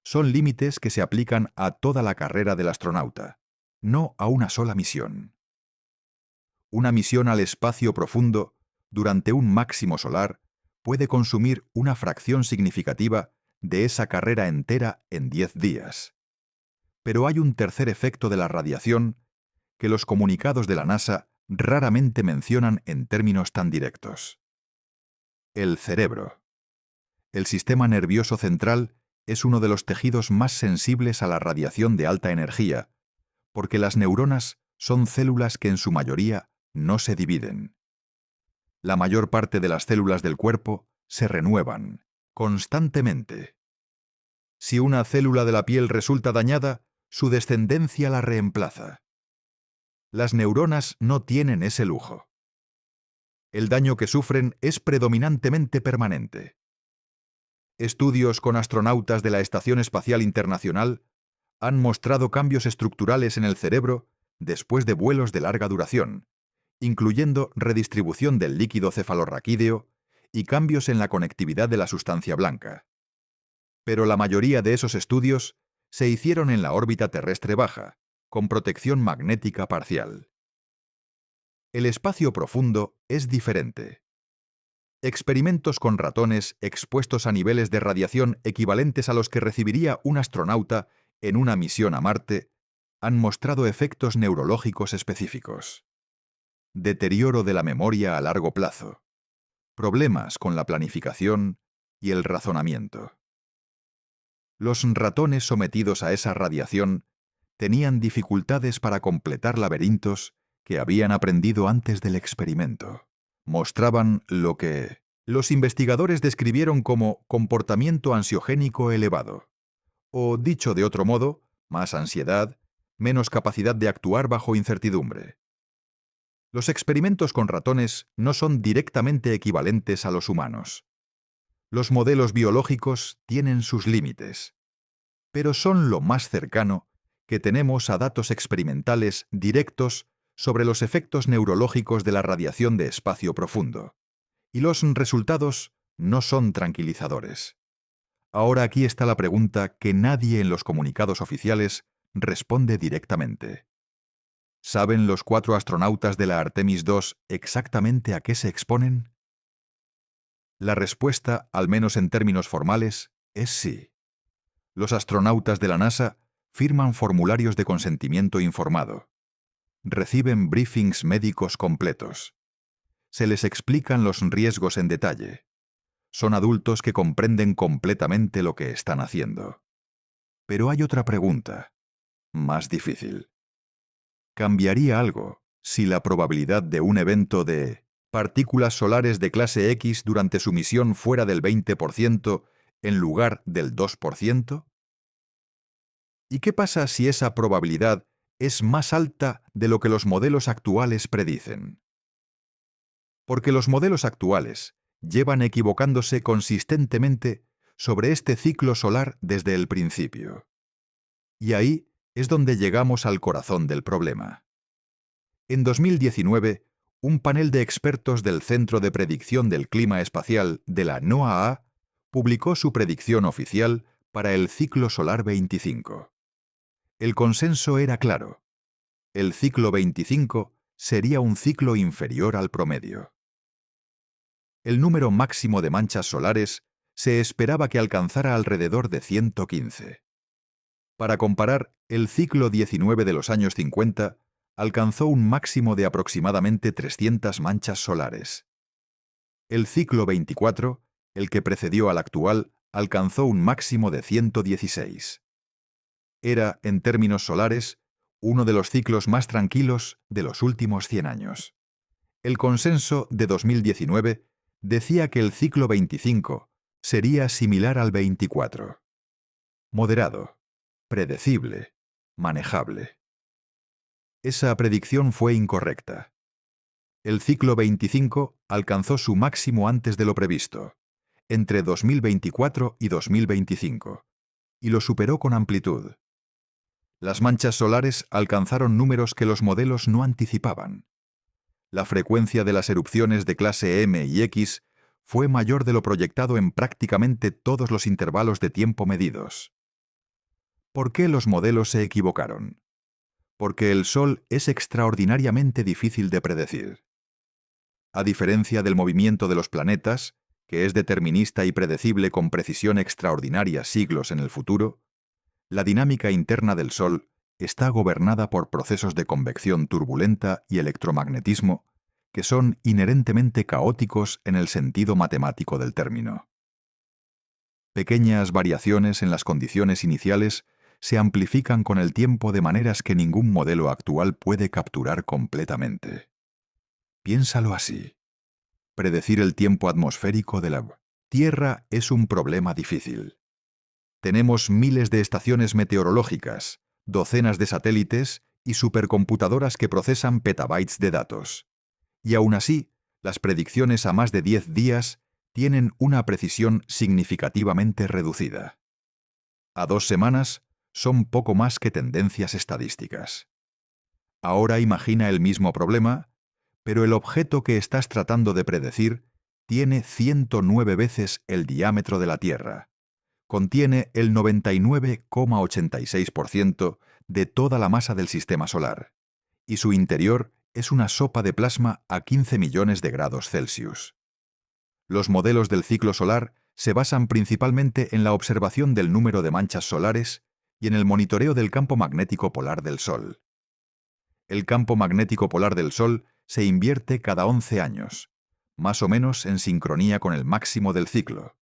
Son límites que se aplican a toda la carrera del astronauta, no a una sola misión. Una misión al espacio profundo, durante un máximo solar, puede consumir una fracción significativa de esa carrera entera en 10 días. Pero hay un tercer efecto de la radiación que los comunicados de la NASA raramente mencionan en términos tan directos. El cerebro. El sistema nervioso central es uno de los tejidos más sensibles a la radiación de alta energía, porque las neuronas son células que en su mayoría no se dividen. La mayor parte de las células del cuerpo se renuevan constantemente. Si una célula de la piel resulta dañada, su descendencia la reemplaza. Las neuronas no tienen ese lujo. El daño que sufren es predominantemente permanente. Estudios con astronautas de la Estación Espacial Internacional han mostrado cambios estructurales en el cerebro después de vuelos de larga duración, incluyendo redistribución del líquido cefalorraquídeo y cambios en la conectividad de la sustancia blanca. Pero la mayoría de esos estudios se hicieron en la órbita terrestre baja, con protección magnética parcial. El espacio profundo es diferente. Experimentos con ratones expuestos a niveles de radiación equivalentes a los que recibiría un astronauta en una misión a Marte han mostrado efectos neurológicos específicos. Deterioro de la memoria a largo plazo, problemas con la planificación y el razonamiento. Los ratones sometidos a esa radiación tenían dificultades para completar laberintos que habían aprendido antes del experimento. Mostraban lo que los investigadores describieron como comportamiento ansiogénico elevado, o dicho de otro modo, más ansiedad, menos capacidad de actuar bajo incertidumbre. Los experimentos con ratones no son directamente equivalentes a los humanos. Los modelos biológicos tienen sus límites, pero son lo más cercano que tenemos a datos experimentales directos sobre los efectos neurológicos de la radiación de espacio profundo. Y los resultados no son tranquilizadores. Ahora aquí está la pregunta que nadie en los comunicados oficiales responde directamente. ¿Saben los 4 astronautas de la Artemis II exactamente a qué se exponen? La respuesta, al menos en términos formales, es sí. Los astronautas de la NASA firman formularios de consentimiento informado. Reciben briefings médicos completos. Se les explican los riesgos en detalle. Son adultos que comprenden completamente lo que están haciendo. Pero hay otra pregunta, más difícil. ¿Cambiaría algo si la probabilidad de un evento de partículas solares de clase X durante su misión fuera del 20% en lugar del 2%? ¿Y qué pasa si esa probabilidad es más alta de lo que los modelos actuales predicen? Porque los modelos actuales llevan equivocándose consistentemente sobre este ciclo solar desde el principio. Y ahí es donde llegamos al corazón del problema. En 2019, un panel de expertos del Centro de Predicción del Clima Espacial de la NOAA publicó su predicción oficial para el ciclo solar 25. El consenso era claro. El ciclo 25 sería un ciclo inferior al promedio. El número máximo de manchas solares se esperaba que alcanzara alrededor de 115. Para comparar, el ciclo 19 de los años 50 alcanzó un máximo de aproximadamente 300 manchas solares. El ciclo 24, el que precedió al actual, alcanzó un máximo de 116. Era, en términos solares, uno de los ciclos más tranquilos de los últimos 100 años. El consenso de 2019 decía que el ciclo 25 sería similar al 24. Moderado, predecible, manejable. Esa predicción fue incorrecta. El ciclo 25 alcanzó su máximo antes de lo previsto, entre 2024 y 2025, y lo superó con amplitud. Las manchas solares alcanzaron números que los modelos no anticipaban. La frecuencia de las erupciones de clase M y X fue mayor de lo proyectado en prácticamente todos los intervalos de tiempo medidos. ¿Por qué los modelos se equivocaron? porque el Sol es extraordinariamente difícil de predecir. A diferencia del movimiento de los planetas, que es determinista y predecible con precisión extraordinaria siglos en el futuro, la dinámica interna del Sol está gobernada por procesos de convección turbulenta y electromagnetismo que son inherentemente caóticos en el sentido matemático del término. Pequeñas variaciones en las condiciones iniciales se amplifican con el tiempo de maneras que ningún modelo actual puede capturar completamente. Piénsalo así. Predecir el tiempo atmosférico de la Tierra es un problema difícil. Tenemos miles de estaciones meteorológicas, docenas de satélites y supercomputadoras que procesan petabytes de datos. Y aún así, las predicciones a más de 10 días tienen una precisión significativamente reducida. A 2 semanas son poco más que tendencias estadísticas. Ahora imagina el mismo problema, pero el objeto que estás tratando de predecir tiene 109 veces el diámetro de la Tierra. Contiene el 99,86% de toda la masa del sistema solar, y su interior es una sopa de plasma a 15 millones de grados Celsius. Los modelos del ciclo solar se basan principalmente en la observación del número de manchas solares y en el monitoreo del campo magnético polar del Sol. El campo magnético polar del Sol se invierte cada 11 años, más o menos en sincronía con el máximo del ciclo.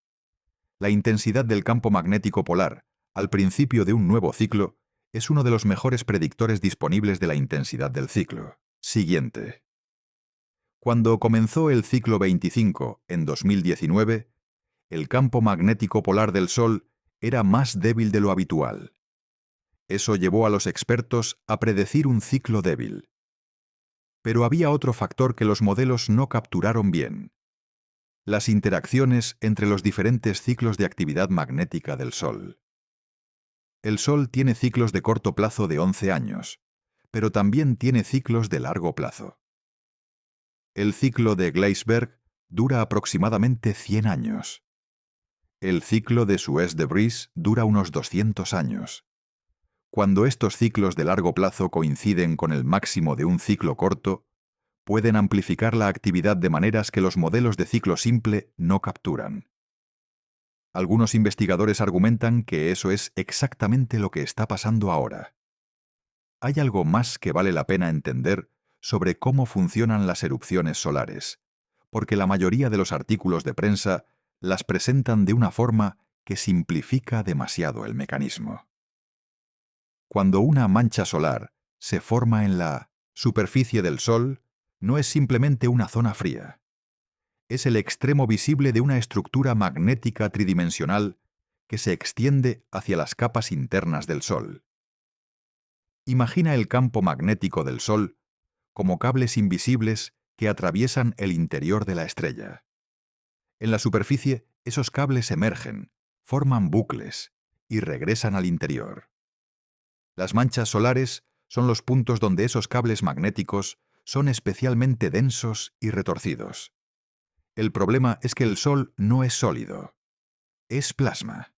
La intensidad del campo magnético polar, al principio de un nuevo ciclo, es uno de los mejores predictores disponibles de la intensidad del ciclo siguiente. Cuando comenzó el ciclo 25, en 2019, el campo magnético polar del Sol era más débil de lo habitual. Eso llevó a los expertos a predecir un ciclo débil. Pero había otro factor que los modelos no capturaron bien: las interacciones entre los diferentes ciclos de actividad magnética del Sol. El Sol tiene ciclos de corto plazo de 11 años, pero también tiene ciclos de largo plazo. El ciclo de Gleisberg dura aproximadamente 100 años. El ciclo de Suez-de-Vries dura unos 200 años. Cuando estos ciclos de largo plazo coinciden con el máximo de un ciclo corto, pueden amplificar la actividad de maneras que los modelos de ciclo simple no capturan. Algunos investigadores argumentan que eso es exactamente lo que está pasando ahora. Hay algo más que vale la pena entender sobre cómo funcionan las erupciones solares, porque la mayoría de los artículos de prensa las presentan de una forma que simplifica demasiado el mecanismo. Cuando una mancha solar se forma en la superficie del Sol, no es simplemente una zona fría. Es el extremo visible de una estructura magnética tridimensional que se extiende hacia las capas internas del Sol. Imagina el campo magnético del Sol como cables invisibles que atraviesan el interior de la estrella. En la superficie, esos cables emergen, forman bucles y regresan al interior. Las manchas solares son los puntos donde esos cables magnéticos son especialmente densos y retorcidos. El problema es que el Sol no es sólido, es plasma.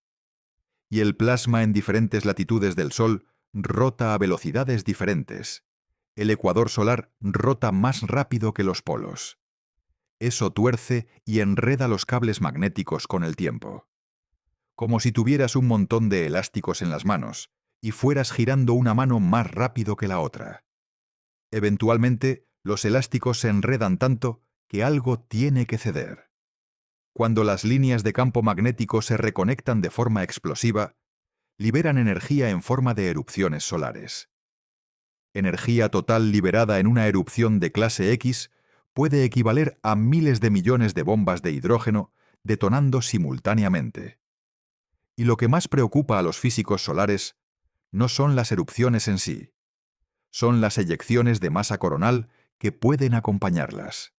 Y el plasma en diferentes latitudes del Sol rota a velocidades diferentes. El ecuador solar rota más rápido que los polos. Eso tuerce y enreda los cables magnéticos con el tiempo. Como si tuvieras un montón de elásticos en las manos y fueras girando una mano más rápido que la otra. Eventualmente, los elásticos se enredan tanto que algo tiene que ceder. Cuando las líneas de campo magnético se reconectan de forma explosiva, liberan energía en forma de erupciones solares. Energía total liberada en una erupción de clase X puede equivaler a miles de millones de bombas de hidrógeno detonando simultáneamente. Y lo que más preocupa a los físicos solares no son las erupciones en sí, son las eyecciones de masa coronal que pueden acompañarlas.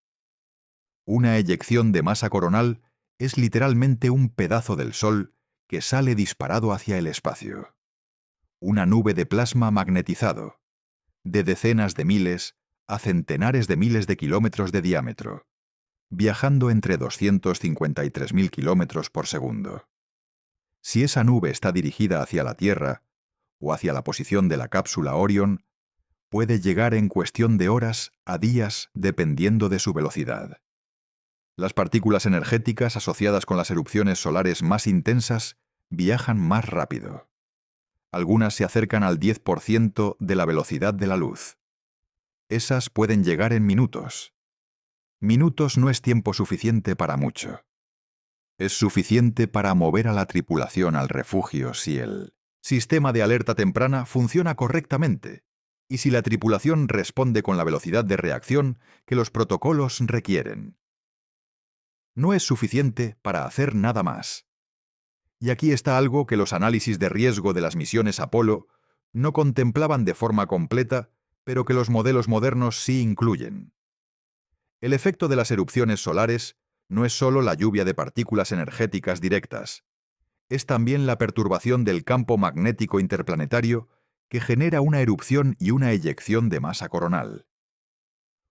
Una eyección de masa coronal es literalmente un pedazo del Sol que sale disparado hacia el espacio. Una nube de plasma magnetizado, de decenas de miles a centenares de miles de kilómetros de diámetro, viajando entre 253.000 kilómetros por segundo. Si esa nube está dirigida hacia la Tierra o hacia la posición de la cápsula Orion, puede llegar en cuestión de horas a días dependiendo de su velocidad. Las partículas energéticas asociadas con las erupciones solares más intensas viajan más rápido. Algunas se acercan al 10% de la velocidad de la luz. Esas pueden llegar en minutos. Minutos no es tiempo suficiente para mucho. Es suficiente para mover a la tripulación al refugio si el sistema de alerta temprana funciona correctamente y si la tripulación responde con la velocidad de reacción que los protocolos requieren. No es suficiente para hacer nada más. Y aquí está algo que los análisis de riesgo de las misiones Apolo no contemplaban de forma completa, pero que los modelos modernos sí incluyen. El efecto de las erupciones solares no es solo la lluvia de partículas energéticas directas, es también la perturbación del campo magnético interplanetario que genera una erupción y una eyección de masa coronal.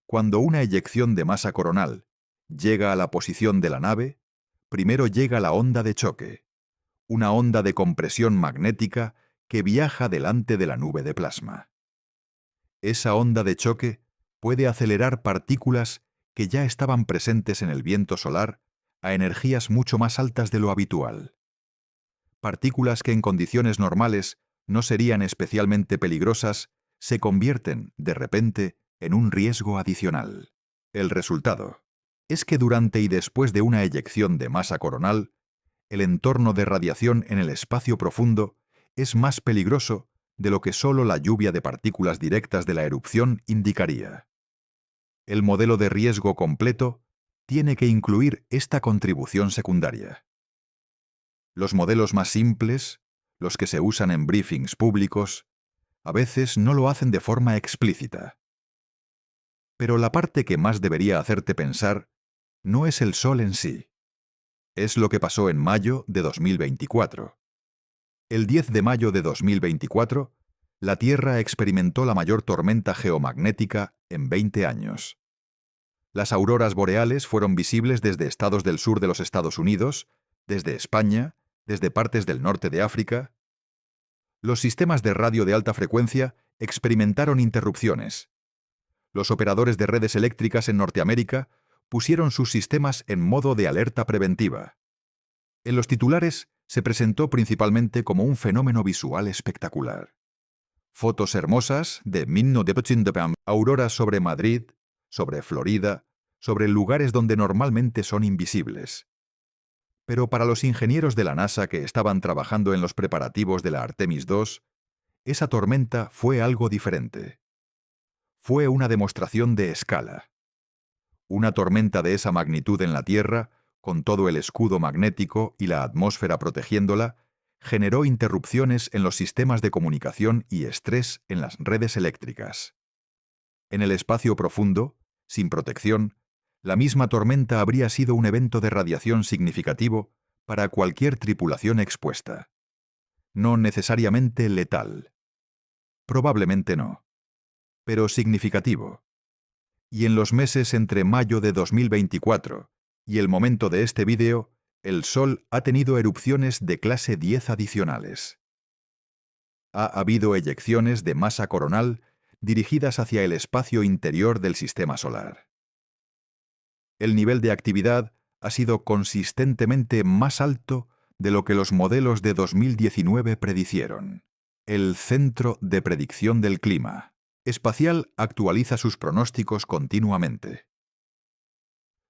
Cuando una eyección de masa coronal llega a la posición de la nave, primero llega la onda de choque, una onda de compresión magnética que viaja delante de la nube de plasma. Esa onda de choque puede acelerar partículas que ya estaban presentes en el viento solar a energías mucho más altas de lo habitual. Partículas que en condiciones normales no serían especialmente peligrosas se convierten, de repente, en un riesgo adicional. El resultado es que durante y después de una eyección de masa coronal, el entorno de radiación en el espacio profundo es más peligroso de lo que solo la lluvia de partículas directas de la erupción indicaría. El modelo de riesgo completo tiene que incluir esta contribución secundaria. Los modelos más simples, los que se usan en briefings públicos, a veces no lo hacen de forma explícita. Pero la parte que más debería hacerte pensar no es el Sol en sí. Es lo que pasó en mayo de 2024. El 10 de mayo de 2024, la Tierra experimentó la mayor tormenta geomagnética en 20 años. Las auroras boreales fueron visibles desde estados del sur de los Estados Unidos, desde España, desde partes del norte de África. Los sistemas de radio de alta frecuencia experimentaron interrupciones. Los operadores de redes eléctricas en Norteamérica pusieron sus sistemas en modo de alerta preventiva. En los titulares se presentó principalmente como un fenómeno visual espectacular. Fotos hermosas de auroras sobre Madrid, sobre Florida, sobre lugares donde normalmente son invisibles. Pero para los ingenieros de la NASA que estaban trabajando en los preparativos de la Artemis II, esa tormenta fue algo diferente. Fue una demostración de escala. Una tormenta de esa magnitud en la Tierra, con todo el escudo magnético y la atmósfera protegiéndola, generó interrupciones en los sistemas de comunicación y estrés en las redes eléctricas. En el espacio profundo, sin protección, la misma tormenta habría sido un evento de radiación significativo para cualquier tripulación expuesta. No necesariamente letal. Probablemente no. Pero significativo. Y en los meses entre mayo de 2024 y el momento de este vídeo, el Sol ha tenido erupciones de clase 10 adicionales. Ha habido eyecciones de masa coronal dirigidas hacia el espacio interior del sistema solar. El nivel de actividad ha sido consistentemente más alto de lo que los modelos de 2019 predicieron. El Centro de Predicción del Clima Espacial actualiza sus pronósticos continuamente.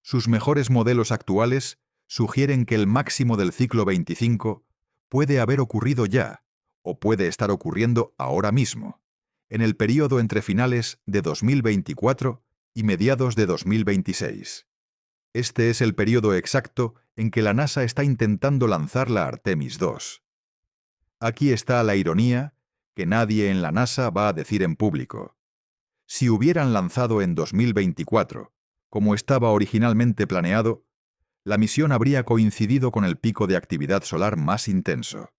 Sus mejores modelos actuales sugieren que el máximo del ciclo 25 puede haber ocurrido ya, o puede estar ocurriendo ahora mismo, en el período entre finales de 2024 y mediados de 2026. Este es el período exacto en que la NASA está intentando lanzar la Artemis II. Aquí está la ironía que nadie en la NASA va a decir en público. Si hubieran lanzado en 2024, como estaba originalmente planeado, la misión habría coincidido con el pico de actividad solar más intenso.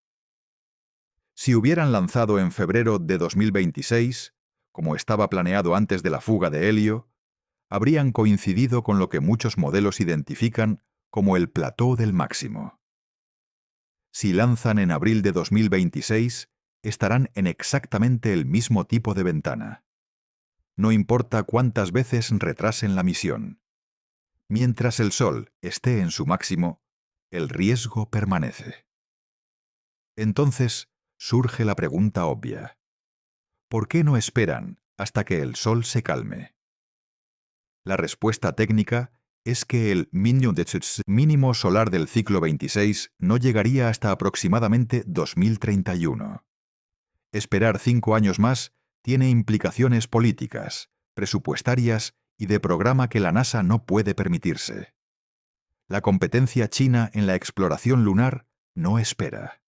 Si hubieran lanzado en febrero de 2026, como estaba planeado antes de la fuga de helio, habrían coincidido con lo que muchos modelos identifican como el plató del máximo. Si lanzan en abril de 2026, estarán en exactamente el mismo tipo de ventana. no importa cuántas veces retrasen la misión. Mientras el Sol esté en su máximo, el riesgo permanece. Entonces surge la pregunta obvia: ¿por qué no esperan hasta que el Sol se calme? La respuesta técnica es que el mínimo solar del ciclo 26 no llegaría hasta aproximadamente 2031. Esperar 5 años más tiene implicaciones políticas, presupuestarias y de programa que la NASA no puede permitirse. La competencia china en la exploración lunar no espera.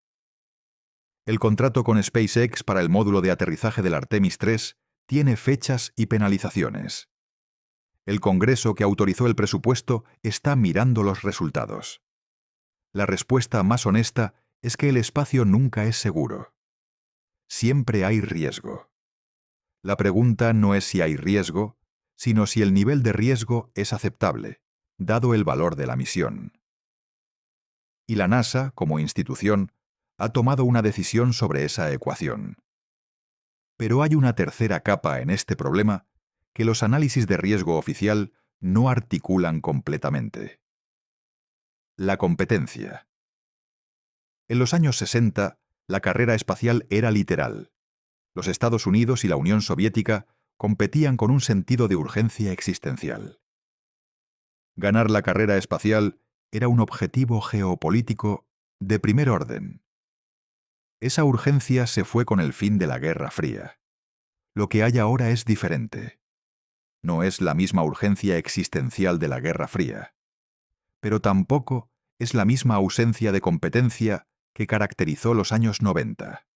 El contrato con SpaceX para el módulo de aterrizaje del Artemis 3 tiene fechas y penalizaciones. El Congreso que autorizó el presupuesto está mirando los resultados. La respuesta más honesta es que el espacio nunca es seguro. Siempre hay riesgo. La pregunta no es si hay riesgo, sino si el nivel de riesgo es aceptable, dado el valor de la misión. Y la NASA, como institución, ha tomado una decisión sobre esa ecuación. Pero hay una tercera capa en este problema que los análisis de riesgo oficial no articulan completamente. La competencia. En los años 60, la carrera espacial era literal. Los Estados Unidos y la Unión Soviética competían con un sentido de urgencia existencial. Ganar la carrera espacial era un objetivo geopolítico de primer orden. Esa urgencia se fue con el fin de la Guerra Fría. Lo que hay ahora es diferente. No es la misma urgencia existencial de la Guerra Fría, pero tampoco es la misma ausencia de competencia que caracterizó los años 90,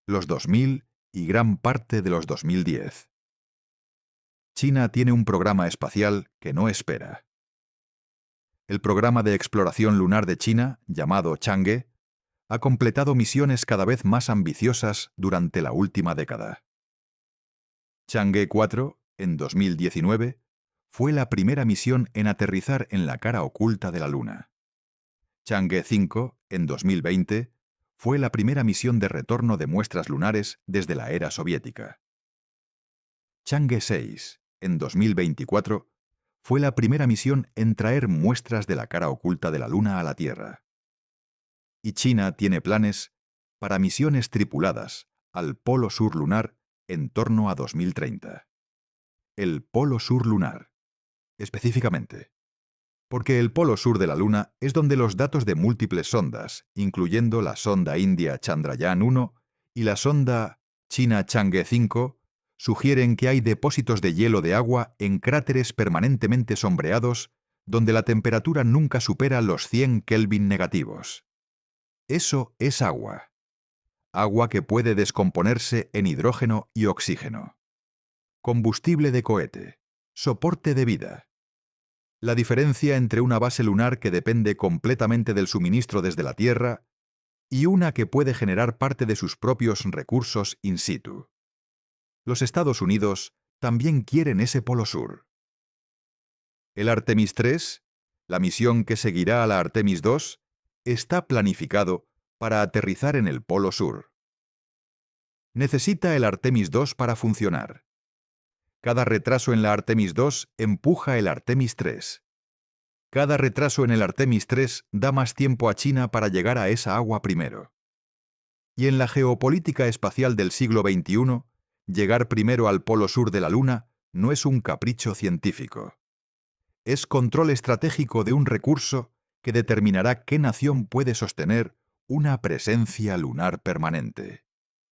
los 2000 y gran parte de los 2010. China tiene un programa espacial que no espera. El programa de exploración lunar de China, llamado Chang'e, ha completado misiones cada vez más ambiciosas durante la última década. Chang'e 4, en 2019, fue la primera misión en aterrizar en la cara oculta de la Luna. Chang'e 5, en 2020, fue la primera misión de retorno de muestras lunares desde la era soviética. Chang'e 6, en 2024, fue la primera misión en traer muestras de la cara oculta de la Luna a la Tierra. Y China tiene planes para misiones tripuladas al Polo Sur lunar en torno a 2030. El Polo Sur lunar, específicamente, porque el Polo Sur de la Luna es donde los datos de múltiples sondas, incluyendo la sonda india Chandrayaan-1 y la sonda china Chang'e 5, sugieren que hay depósitos de hielo de agua en cráteres permanentemente sombreados donde la temperatura nunca supera los 100 Kelvin negativos. Eso es agua. Agua que puede descomponerse en hidrógeno y oxígeno. Combustible de cohete. Soporte de vida. La diferencia entre una base lunar que depende completamente del suministro desde la Tierra y una que puede generar parte de sus propios recursos in situ. Los Estados Unidos también quieren ese Polo Sur. El Artemis 3, la misión que seguirá a la Artemis 2, está planificado para aterrizar en el Polo Sur. Necesita el Artemis 2 para funcionar. Cada retraso en la Artemis 2 empuja el Artemis 3. Cada retraso en el Artemis 3 da más tiempo a China para llegar a esa agua primero. Y en la geopolítica espacial del siglo XXI, llegar primero al Polo Sur de la Luna no es un capricho científico. Es control estratégico de un recurso que determinará qué nación puede sostener una presencia lunar permanente.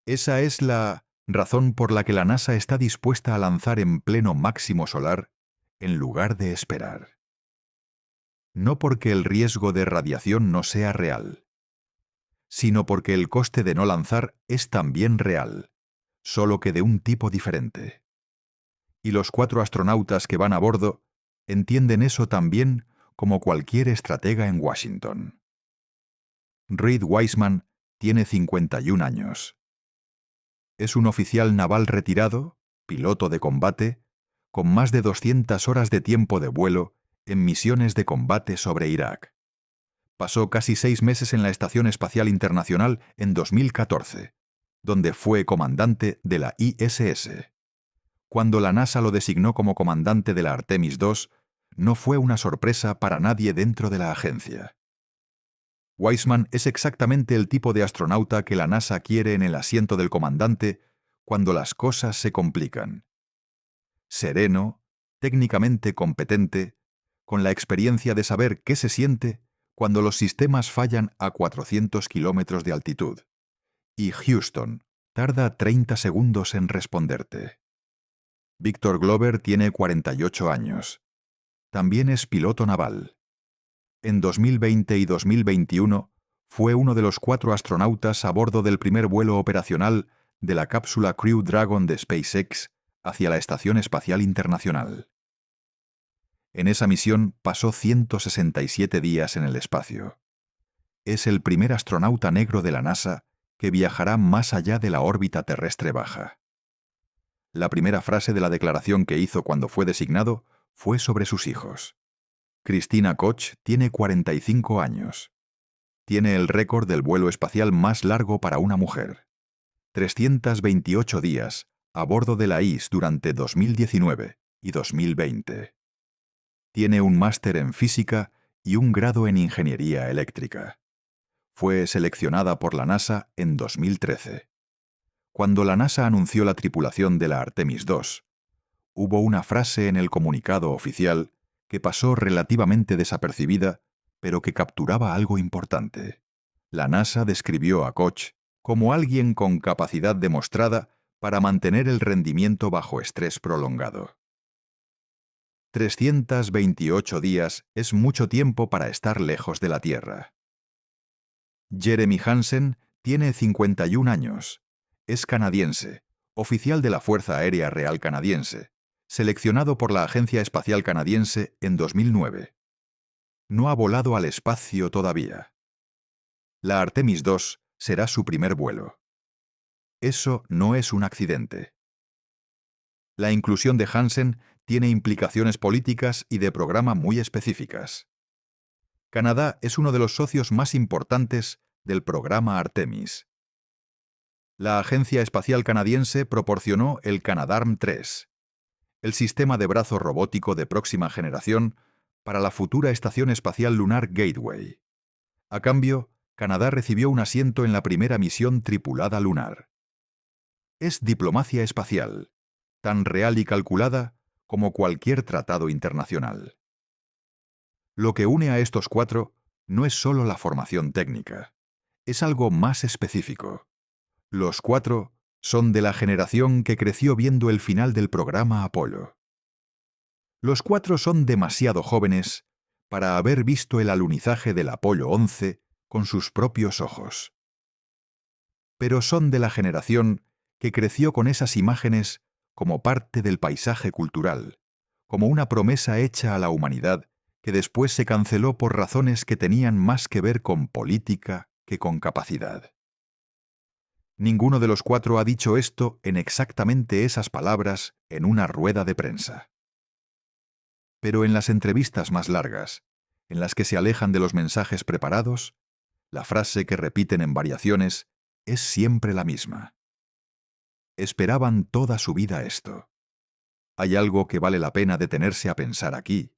Esa es la razón por la que la NASA está dispuesta a lanzar en pleno máximo solar en lugar de esperar. No porque el riesgo de radiación no sea real, sino porque el coste de no lanzar es también real, solo que de un tipo diferente. Y los 4 astronautas que van a bordo entienden eso también como cualquier estratega en Washington. Reid Wiseman tiene 51 años. Es un oficial naval retirado, piloto de combate, con más de 200 horas de tiempo de vuelo en misiones de combate sobre Irak. Pasó casi 6 meses en la Estación Espacial Internacional en 2014, donde fue comandante de la ISS. Cuando la NASA lo designó como comandante de la Artemis II, no fue una sorpresa para nadie dentro de la agencia. Weissman es exactamente el tipo de astronauta que la NASA quiere en el asiento del comandante cuando las cosas se complican. Sereno, técnicamente competente, con la experiencia de saber qué se siente cuando los sistemas fallan a 400 kilómetros de altitud. Y Houston tarda 30 segundos en responderte. Victor Glover tiene 48 años. También es piloto naval. En 2020 y 2021 fue uno de los 4 astronautas a bordo del primer vuelo operacional de la cápsula Crew Dragon de SpaceX hacia la Estación Espacial Internacional. En esa misión pasó 167 días en el espacio. Es el primer astronauta negro de la NASA que viajará más allá de la órbita terrestre baja. La primera frase de la declaración que hizo cuando fue designado fue sobre sus hijos. Christina Koch tiene 45 años. Tiene el récord del vuelo espacial más largo para una mujer. 328 días a bordo de la IS durante 2019 y 2020. Tiene un máster en física y un grado en ingeniería eléctrica. Fue seleccionada por la NASA en 2013. Cuando la NASA anunció la tripulación de la Artemis II, hubo una frase en el comunicado oficial que pasó relativamente desapercibida, pero que capturaba algo importante. La NASA describió a Koch como alguien con capacidad demostrada para mantener el rendimiento bajo estrés prolongado. 328 días es mucho tiempo para estar lejos de la Tierra. Jeremy Hansen tiene 51 años. Es canadiense, oficial de la Fuerza Aérea Real Canadiense, seleccionado por la Agencia Espacial Canadiense en 2009. No ha volado al espacio todavía. La Artemis II será su primer vuelo. Eso no es un accidente. La inclusión de Hansen tiene implicaciones políticas y de programa muy específicas. Canadá es uno de los socios más importantes del programa Artemis. La Agencia Espacial Canadiense proporcionó el Canadarm3, el sistema de brazo robótico de próxima generación para la futura Estación Espacial Lunar Gateway. A cambio, Canadá recibió un asiento en la primera misión tripulada lunar. Es diplomacia espacial, tan real y calculada como cualquier tratado internacional. Lo que une a estos 4 no es solo la formación técnica, es algo más específico. Los 4 son de la generación que creció viendo el final del programa Apolo. Los 4 son demasiado jóvenes para haber visto el alunizaje del Apolo 11 con sus propios ojos. Pero son de la generación que creció con esas imágenes como parte del paisaje cultural, como una promesa hecha a la humanidad que después se canceló por razones que tenían más que ver con política que con capacidad. Ninguno de los 4 ha dicho esto en exactamente esas palabras en una rueda de prensa. Pero en las entrevistas más largas, en las que se alejan de los mensajes preparados, la frase que repiten en variaciones es siempre la misma. Esperaban toda su vida esto. Hay algo que vale la pena detenerse a pensar aquí.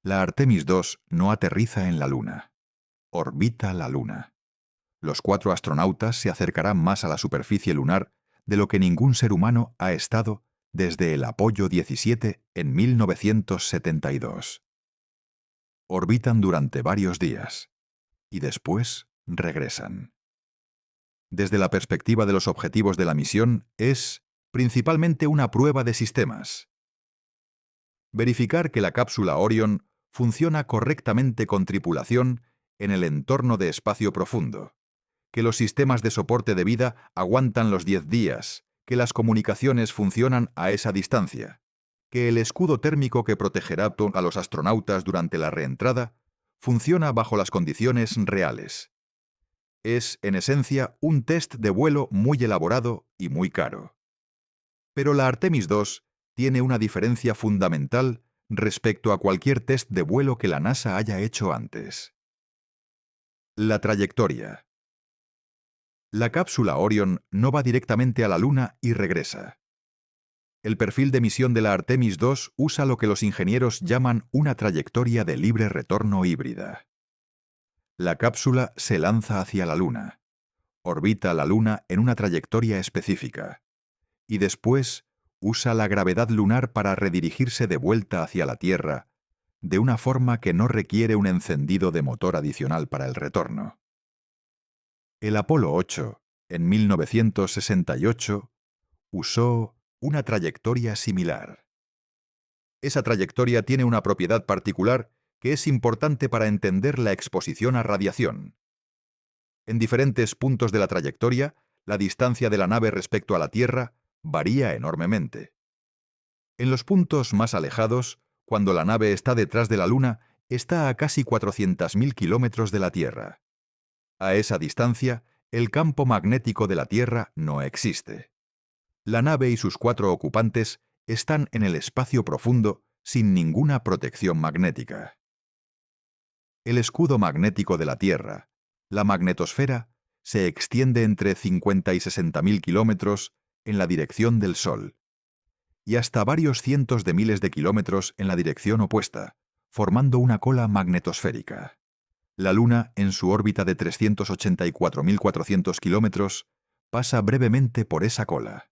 La Artemis II no aterriza en la Luna. Orbita la Luna. Los 4 astronautas se acercarán más a la superficie lunar de lo que ningún ser humano ha estado desde el Apollo 17 en 1972. Orbitan durante varios días y después regresan. Desde la perspectiva de los objetivos de la misión, es principalmente una prueba de sistemas. Verificar que la cápsula Orion funciona correctamente con tripulación en el entorno de espacio profundo, que los sistemas de soporte de vida aguantan los 10 días, que las comunicaciones funcionan a esa distancia, que el escudo térmico que protegerá a los astronautas durante la reentrada funciona bajo las condiciones reales. Es, en esencia, un test de vuelo muy elaborado y muy caro. Pero la Artemis II tiene una diferencia fundamental respecto a cualquier test de vuelo que la NASA haya hecho antes. La trayectoria. La cápsula Orion no va directamente a la Luna y regresa. El perfil de misión de la Artemis II usa lo que los ingenieros llaman una trayectoria de libre retorno híbrida. La cápsula se lanza hacia la Luna, orbita la Luna en una trayectoria específica, y después usa la gravedad lunar para redirigirse de vuelta hacia la Tierra, de una forma que no requiere un encendido de motor adicional para el retorno. El Apolo 8, en 1968, usó una trayectoria similar. Esa trayectoria tiene una propiedad particular que es importante para entender la exposición a radiación. En diferentes puntos de la trayectoria, la distancia de la nave respecto a la Tierra varía enormemente. En los puntos más alejados, cuando la nave está detrás de la Luna, está a casi 400.000 kilómetros de la Tierra. A esa distancia, el campo magnético de la Tierra no existe. La nave y sus 4 ocupantes están en el espacio profundo sin ninguna protección magnética. El escudo magnético de la Tierra, la magnetosfera, se extiende entre 50 y 60.000 kilómetros en la dirección del Sol y hasta varios cientos de miles de kilómetros en la dirección opuesta, formando una cola magnetosférica. La Luna, en su órbita de 384.400 kilómetros, pasa brevemente por esa cola,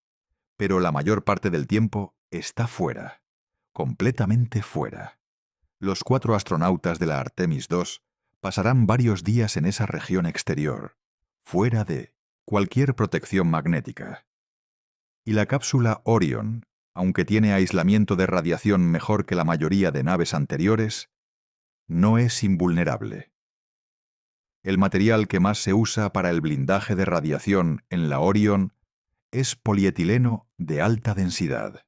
pero la mayor parte del tiempo está fuera, completamente fuera. Los 4 astronautas de la Artemis II pasarán varios días en esa región exterior, fuera de cualquier protección magnética. Y la cápsula Orion, aunque tiene aislamiento de radiación mejor que la mayoría de naves anteriores, no es invulnerable. El material que más se usa para el blindaje de radiación en la Orion es polietileno de alta densidad.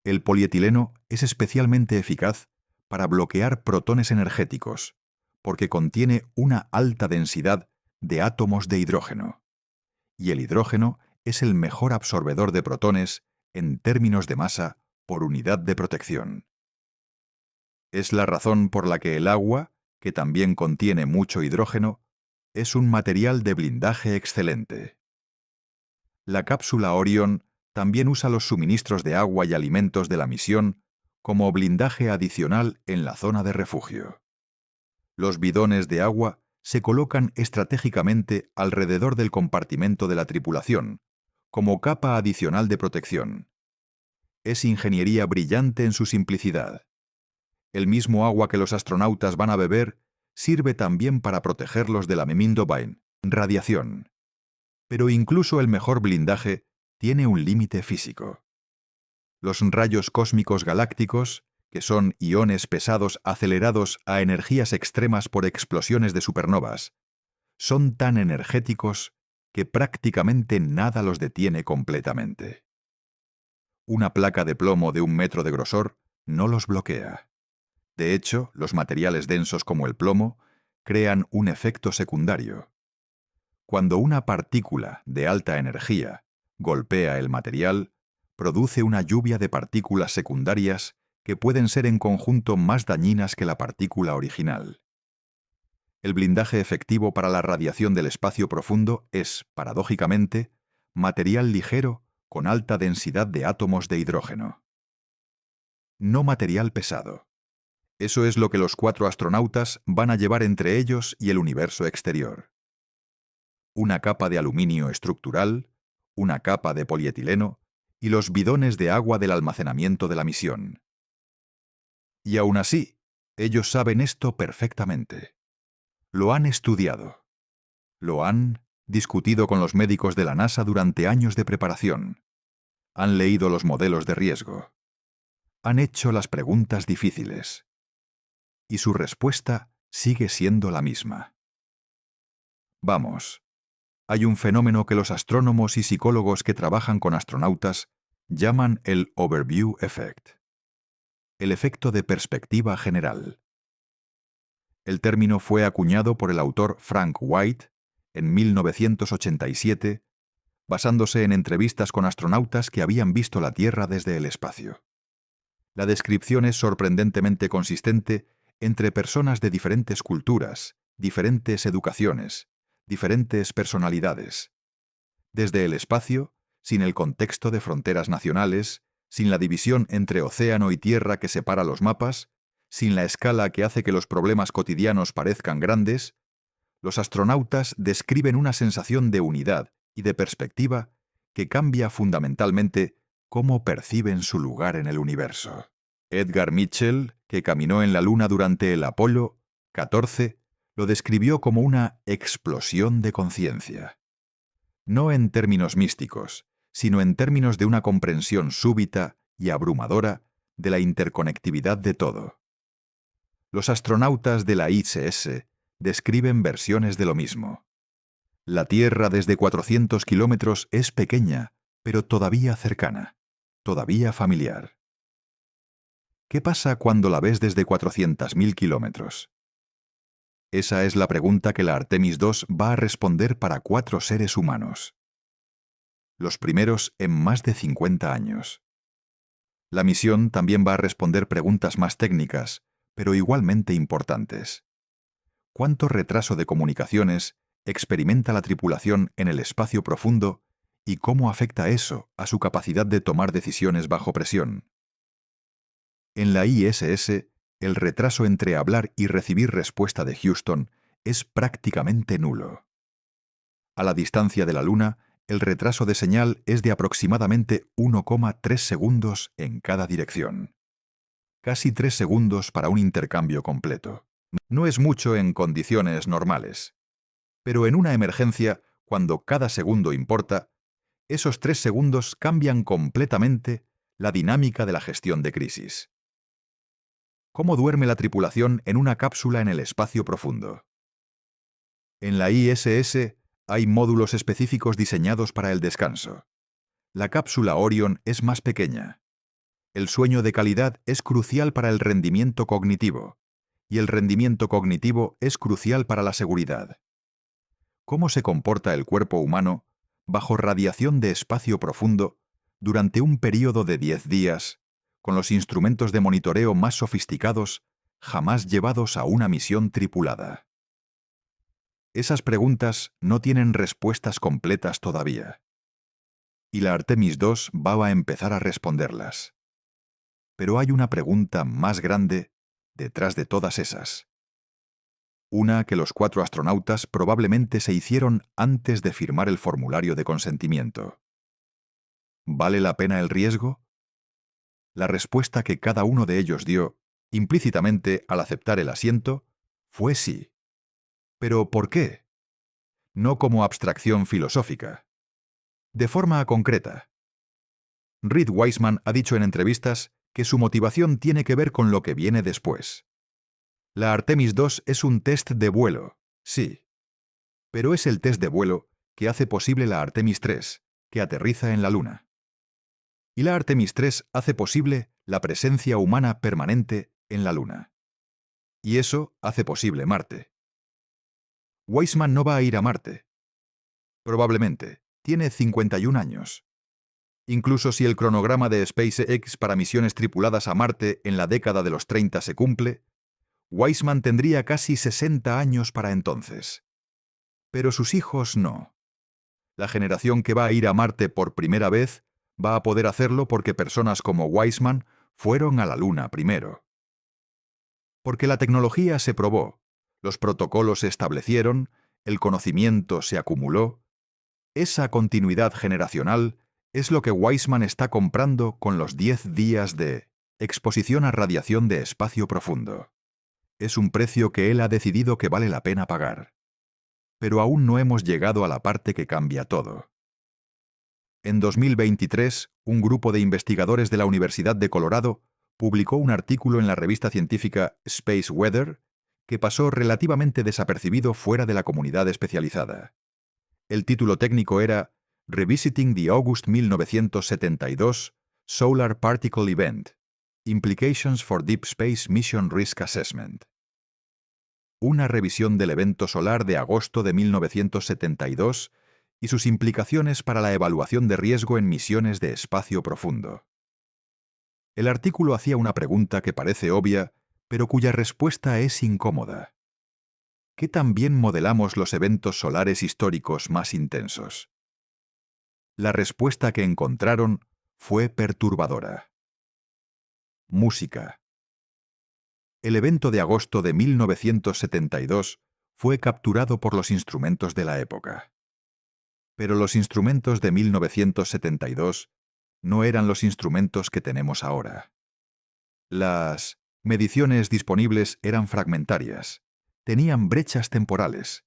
El polietileno es especialmente eficaz para bloquear protones energéticos, porque contiene una alta densidad de átomos de hidrógeno. Y el hidrógeno es el mejor absorbedor de protones en términos de masa por unidad de protección. Es la razón por la que el agua, que también contiene mucho hidrógeno, es un material de blindaje excelente. La cápsula Orion también usa los suministros de agua y alimentos de la misión como blindaje adicional en la zona de refugio. Los bidones de agua se colocan estratégicamente alrededor del compartimento de la tripulación, como capa adicional de protección. Es ingeniería brillante en su simplicidad. El mismo agua que los astronautas van a beber sirve también para protegerlos de la Memindovine, radiación. Pero incluso el mejor blindaje tiene un límite físico. Los rayos cósmicos galácticos, que son iones pesados acelerados a energías extremas por explosiones de supernovas, son tan energéticos que prácticamente nada los detiene completamente. Una placa de plomo de 1 metro de grosor no los bloquea. De hecho, los materiales densos como el plomo crean un efecto secundario. Cuando una partícula de alta energía golpea el material, produce una lluvia de partículas secundarias que pueden ser en conjunto más dañinas que la partícula original. El blindaje efectivo para la radiación del espacio profundo es, paradójicamente, material ligero con alta densidad de átomos de hidrógeno. No material pesado. Eso es lo que los 4 astronautas van a llevar entre ellos y el universo exterior. Una capa de aluminio estructural, una capa de polietileno y los bidones de agua del almacenamiento de la misión. Y aún así, ellos saben esto perfectamente. Lo han estudiado. Lo han discutido con los médicos de la NASA durante años de preparación. Han leído los modelos de riesgo. Han hecho las preguntas difíciles. Y su respuesta sigue siendo la misma. Vamos, hay un fenómeno que los astrónomos y psicólogos que trabajan con astronautas llaman el Overview Effect, el efecto de perspectiva general. El término fue acuñado por el autor Frank White en 1987, basándose en entrevistas con astronautas que habían visto la Tierra desde el espacio. La descripción es sorprendentemente consistente entre personas de diferentes culturas, diferentes educaciones, diferentes personalidades. Desde el espacio, sin el contexto de fronteras nacionales, sin la división entre océano y tierra que separa los mapas, sin la escala que hace que los problemas cotidianos parezcan grandes, los astronautas describen una sensación de unidad y de perspectiva que cambia fundamentalmente cómo perciben su lugar en el universo. Edgar Mitchell, que caminó en la Luna durante el Apolo 14, lo describió como una explosión de conciencia. No en términos místicos, sino en términos de una comprensión súbita y abrumadora de la interconectividad de todo. Los astronautas de la ISS describen versiones de lo mismo. La Tierra desde 400 kilómetros es pequeña, pero todavía cercana, todavía familiar. ¿Qué pasa cuando la ves desde 400.000 kilómetros? Esa es la pregunta que la Artemis II va a responder para 4 seres humanos. Los primeros en más de 50 años. La misión también va a responder preguntas más técnicas, pero igualmente importantes. ¿Cuánto retraso de comunicaciones experimenta la tripulación en el espacio profundo y cómo afecta eso a su capacidad de tomar decisiones bajo presión? En la ISS, el retraso entre hablar y recibir respuesta de Houston es prácticamente nulo. A la distancia de la Luna, el retraso de señal es de aproximadamente 1,3 segundos en cada dirección. Casi 3 segundos para un intercambio completo. No es mucho en condiciones normales. Pero en una emergencia, cuando cada segundo importa, esos 3 segundos cambian completamente la dinámica de la gestión de crisis. ¿Cómo duerme la tripulación en una cápsula en el espacio profundo? En la ISS hay módulos específicos diseñados para el descanso. La cápsula Orion es más pequeña. El sueño de calidad es crucial para el rendimiento cognitivo, y el rendimiento cognitivo es crucial para la seguridad. ¿Cómo se comporta el cuerpo humano bajo radiación de espacio profundo durante un período de 10 días, con los instrumentos de monitoreo más sofisticados jamás llevados a una misión tripulada? Esas preguntas no tienen respuestas completas todavía. Y la Artemis II va a empezar a responderlas. Pero hay una pregunta más grande detrás de todas esas. Una que los 4 astronautas probablemente se hicieron antes de firmar el formulario de consentimiento. ¿Vale la pena el riesgo? La respuesta que cada uno de ellos dio, implícitamente al aceptar el asiento, fue sí. ¿Pero por qué? No como abstracción filosófica. De forma concreta. Reed Wiseman ha dicho en entrevistas que su motivación tiene que ver con lo que viene después. La Artemis II es un test de vuelo, sí. Pero es el test de vuelo que hace posible la Artemis III, que aterriza en la Luna. Y la Artemis III hace posible la presencia humana permanente en la Luna. Y eso hace posible Marte. Wiseman no va a ir a Marte. Probablemente. Tiene 51 años. Incluso si el cronograma de SpaceX para misiones tripuladas a Marte en la década de los 30 se cumple, Wiseman tendría casi 60 años para entonces. Pero sus hijos no. La generación que va a ir a Marte por primera vez va a poder hacerlo porque personas como Wiseman fueron a la Luna primero. Porque la tecnología se probó, los protocolos se establecieron, el conocimiento se acumuló. Esa continuidad generacional es lo que Wiseman está comprando con los 10 días de exposición a radiación de espacio profundo. Es un precio que él ha decidido que vale la pena pagar. Pero aún no hemos llegado a la parte que cambia todo. En 2023, un grupo de investigadores de la Universidad de Colorado publicó un artículo en la revista científica Space Weather que pasó relativamente desapercibido fuera de la comunidad especializada. El título técnico era Revisiting the August 1972 Solar Particle Event: Implications for Deep Space Mission Risk Assessment. Una revisión del evento solar de agosto de 1972 y sus implicaciones para la evaluación de riesgo en misiones de espacio profundo. El artículo hacía una pregunta que parece obvia, pero cuya respuesta es incómoda. ¿Qué tan bien modelamos los eventos solares históricos más intensos? La respuesta que encontraron fue perturbadora. Música. El evento de agosto de 1972 fue capturado por los instrumentos de la época. Pero los instrumentos de 1972 no eran los instrumentos que tenemos ahora. Las mediciones disponibles eran fragmentarias, tenían brechas temporales,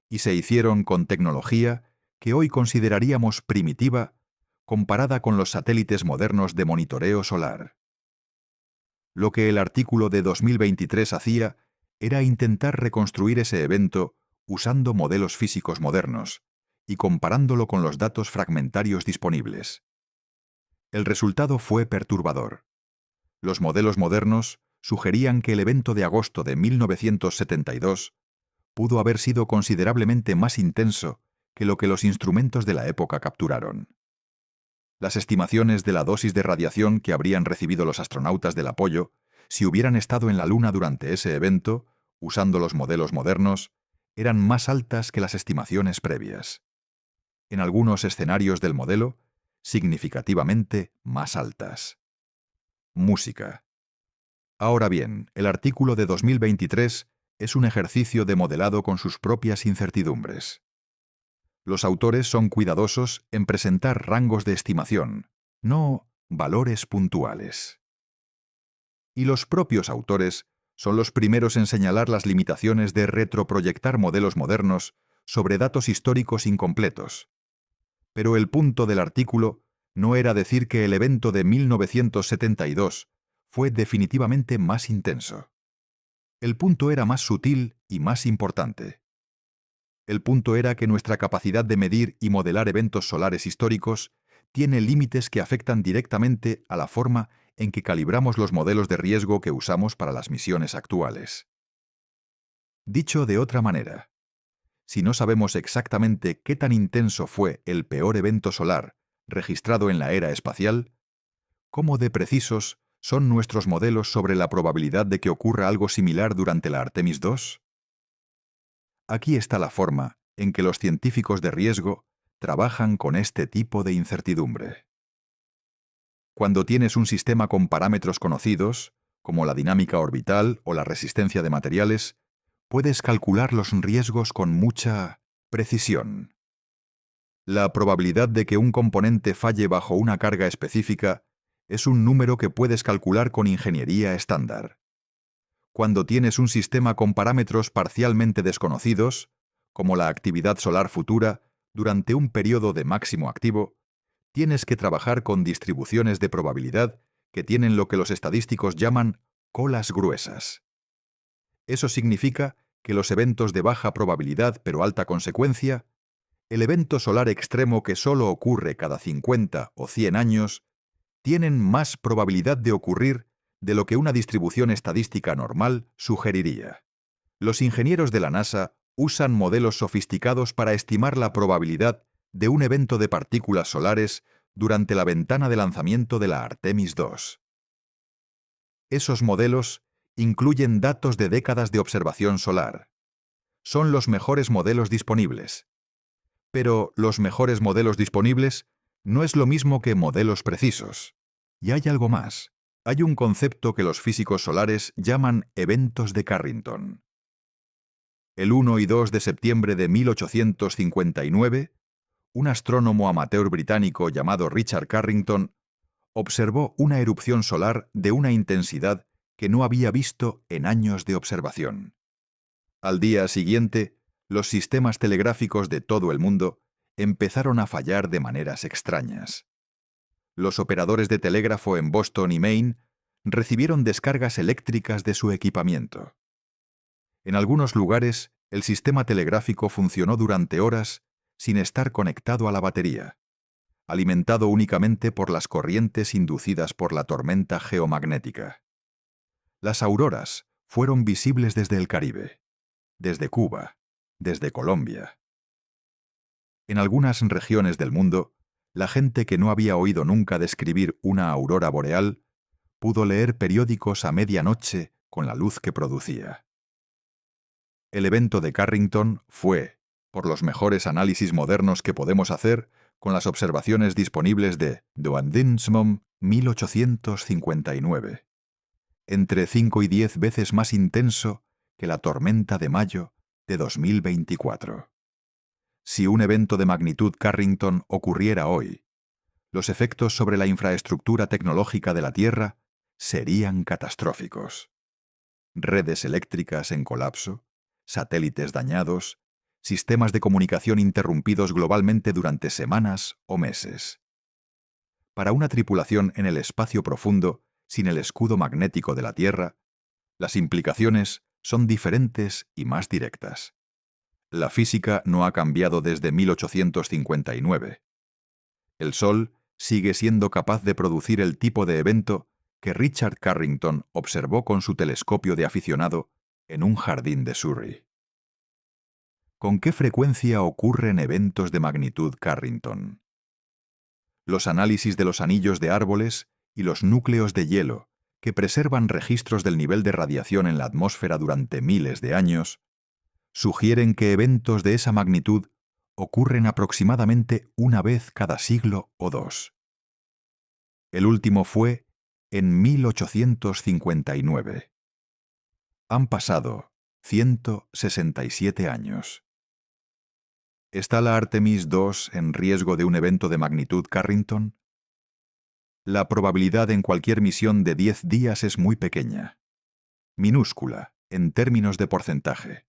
y se hicieron con tecnología que hoy consideraríamos primitiva comparada con los satélites modernos de monitoreo solar. Lo que el artículo de 2023 hacía era intentar reconstruir ese evento usando modelos físicos modernos y comparándolo con los datos fragmentarios disponibles. El resultado fue perturbador. Los modelos modernos sugerían que el evento de agosto de 1972 pudo haber sido considerablemente más intenso que lo que los instrumentos de la época capturaron. Las estimaciones de la dosis de radiación que habrían recibido los astronautas del Apolo si hubieran estado en la Luna durante ese evento, usando los modelos modernos, eran más altas que las estimaciones previas. En algunos escenarios del modelo, significativamente más altas. Música. Ahora bien, el artículo de 2023 es un ejercicio de modelado con sus propias incertidumbres. Los autores son cuidadosos en presentar rangos de estimación, no valores puntuales. Y los propios autores son los primeros en señalar las limitaciones de retroproyectar modelos modernos sobre datos históricos incompletos. Pero el punto del artículo no era decir que el evento de 1972 fue definitivamente más intenso. El punto era más sutil y más importante. El punto era que nuestra capacidad de medir y modelar eventos solares históricos tiene límites que afectan directamente a la forma en que calibramos los modelos de riesgo que usamos para las misiones actuales. Dicho de otra manera, si no sabemos exactamente qué tan intenso fue el peor evento solar registrado en la era espacial, ¿cómo de precisos son nuestros modelos sobre la probabilidad de que ocurra algo similar durante la Artemis II? Aquí está la forma en que los científicos de riesgo trabajan con este tipo de incertidumbre. Cuando tienes un sistema con parámetros conocidos, como la dinámica orbital o la resistencia de materiales, puedes calcular los riesgos con mucha precisión. La probabilidad de que un componente falle bajo una carga específica es un número que puedes calcular con ingeniería estándar. Cuando tienes un sistema con parámetros parcialmente desconocidos, como la actividad solar futura, durante un periodo de máximo activo, tienes que trabajar con distribuciones de probabilidad que tienen lo que los estadísticos llaman colas gruesas. Eso significa que los eventos de baja probabilidad pero alta consecuencia, el evento solar extremo que solo ocurre cada 50 o 100 años, tienen más probabilidad de ocurrir de lo que una distribución estadística normal sugeriría. Los ingenieros de la NASA usan modelos sofisticados para estimar la probabilidad de un evento de partículas solares durante la ventana de lanzamiento de la Artemis II. Esos modelos incluyen datos de décadas de observación solar. Son los mejores modelos disponibles. Pero los mejores modelos disponibles no es lo mismo que modelos precisos. Y hay algo más. Hay un concepto que los físicos solares llaman eventos de Carrington. El 1 y 2 de septiembre de 1859, un astrónomo amateur británico llamado Richard Carrington observó una erupción solar de una intensidad que no había visto en años de observación. Al día siguiente, los sistemas telegráficos de todo el mundo empezaron a fallar de maneras extrañas. Los operadores de telégrafo en Boston y Maine recibieron descargas eléctricas de su equipamiento. En algunos lugares, el sistema telegráfico funcionó durante horas sin estar conectado a la batería, alimentado únicamente por las corrientes inducidas por la tormenta geomagnética. Las auroras fueron visibles desde el Caribe, desde Cuba, desde Colombia. En algunas regiones del mundo, la gente que no había oído nunca describir una aurora boreal pudo leer periódicos a medianoche con la luz que producía. El evento de Carrington fue, por los mejores análisis modernos que podemos hacer, con las observaciones disponibles de Doandinsmom 1859, entre 5 y 10 veces más intenso que la tormenta de mayo de 2024. Si un evento de magnitud Carrington ocurriera hoy, los efectos sobre la infraestructura tecnológica de la Tierra serían catastróficos. Redes eléctricas en colapso, satélites dañados, sistemas de comunicación interrumpidos globalmente durante semanas o meses. Para una tripulación en el espacio profundo, sin el escudo magnético de la Tierra, las implicaciones son diferentes y más directas. La física no ha cambiado desde 1859. El Sol sigue siendo capaz de producir el tipo de evento que Richard Carrington observó con su telescopio de aficionado en un jardín de Surrey. ¿Con qué frecuencia ocurren eventos de magnitud Carrington? Los análisis de los anillos de árboles y los núcleos de hielo, que preservan registros del nivel de radiación en la atmósfera durante miles de años, sugieren que eventos de esa magnitud ocurren aproximadamente una vez cada siglo o dos. El último fue en 1859. Han pasado 167 años. ¿Está la Artemis II en riesgo de un evento de magnitud Carrington? La probabilidad en cualquier misión de 10 días es muy pequeña, minúscula en términos de porcentaje.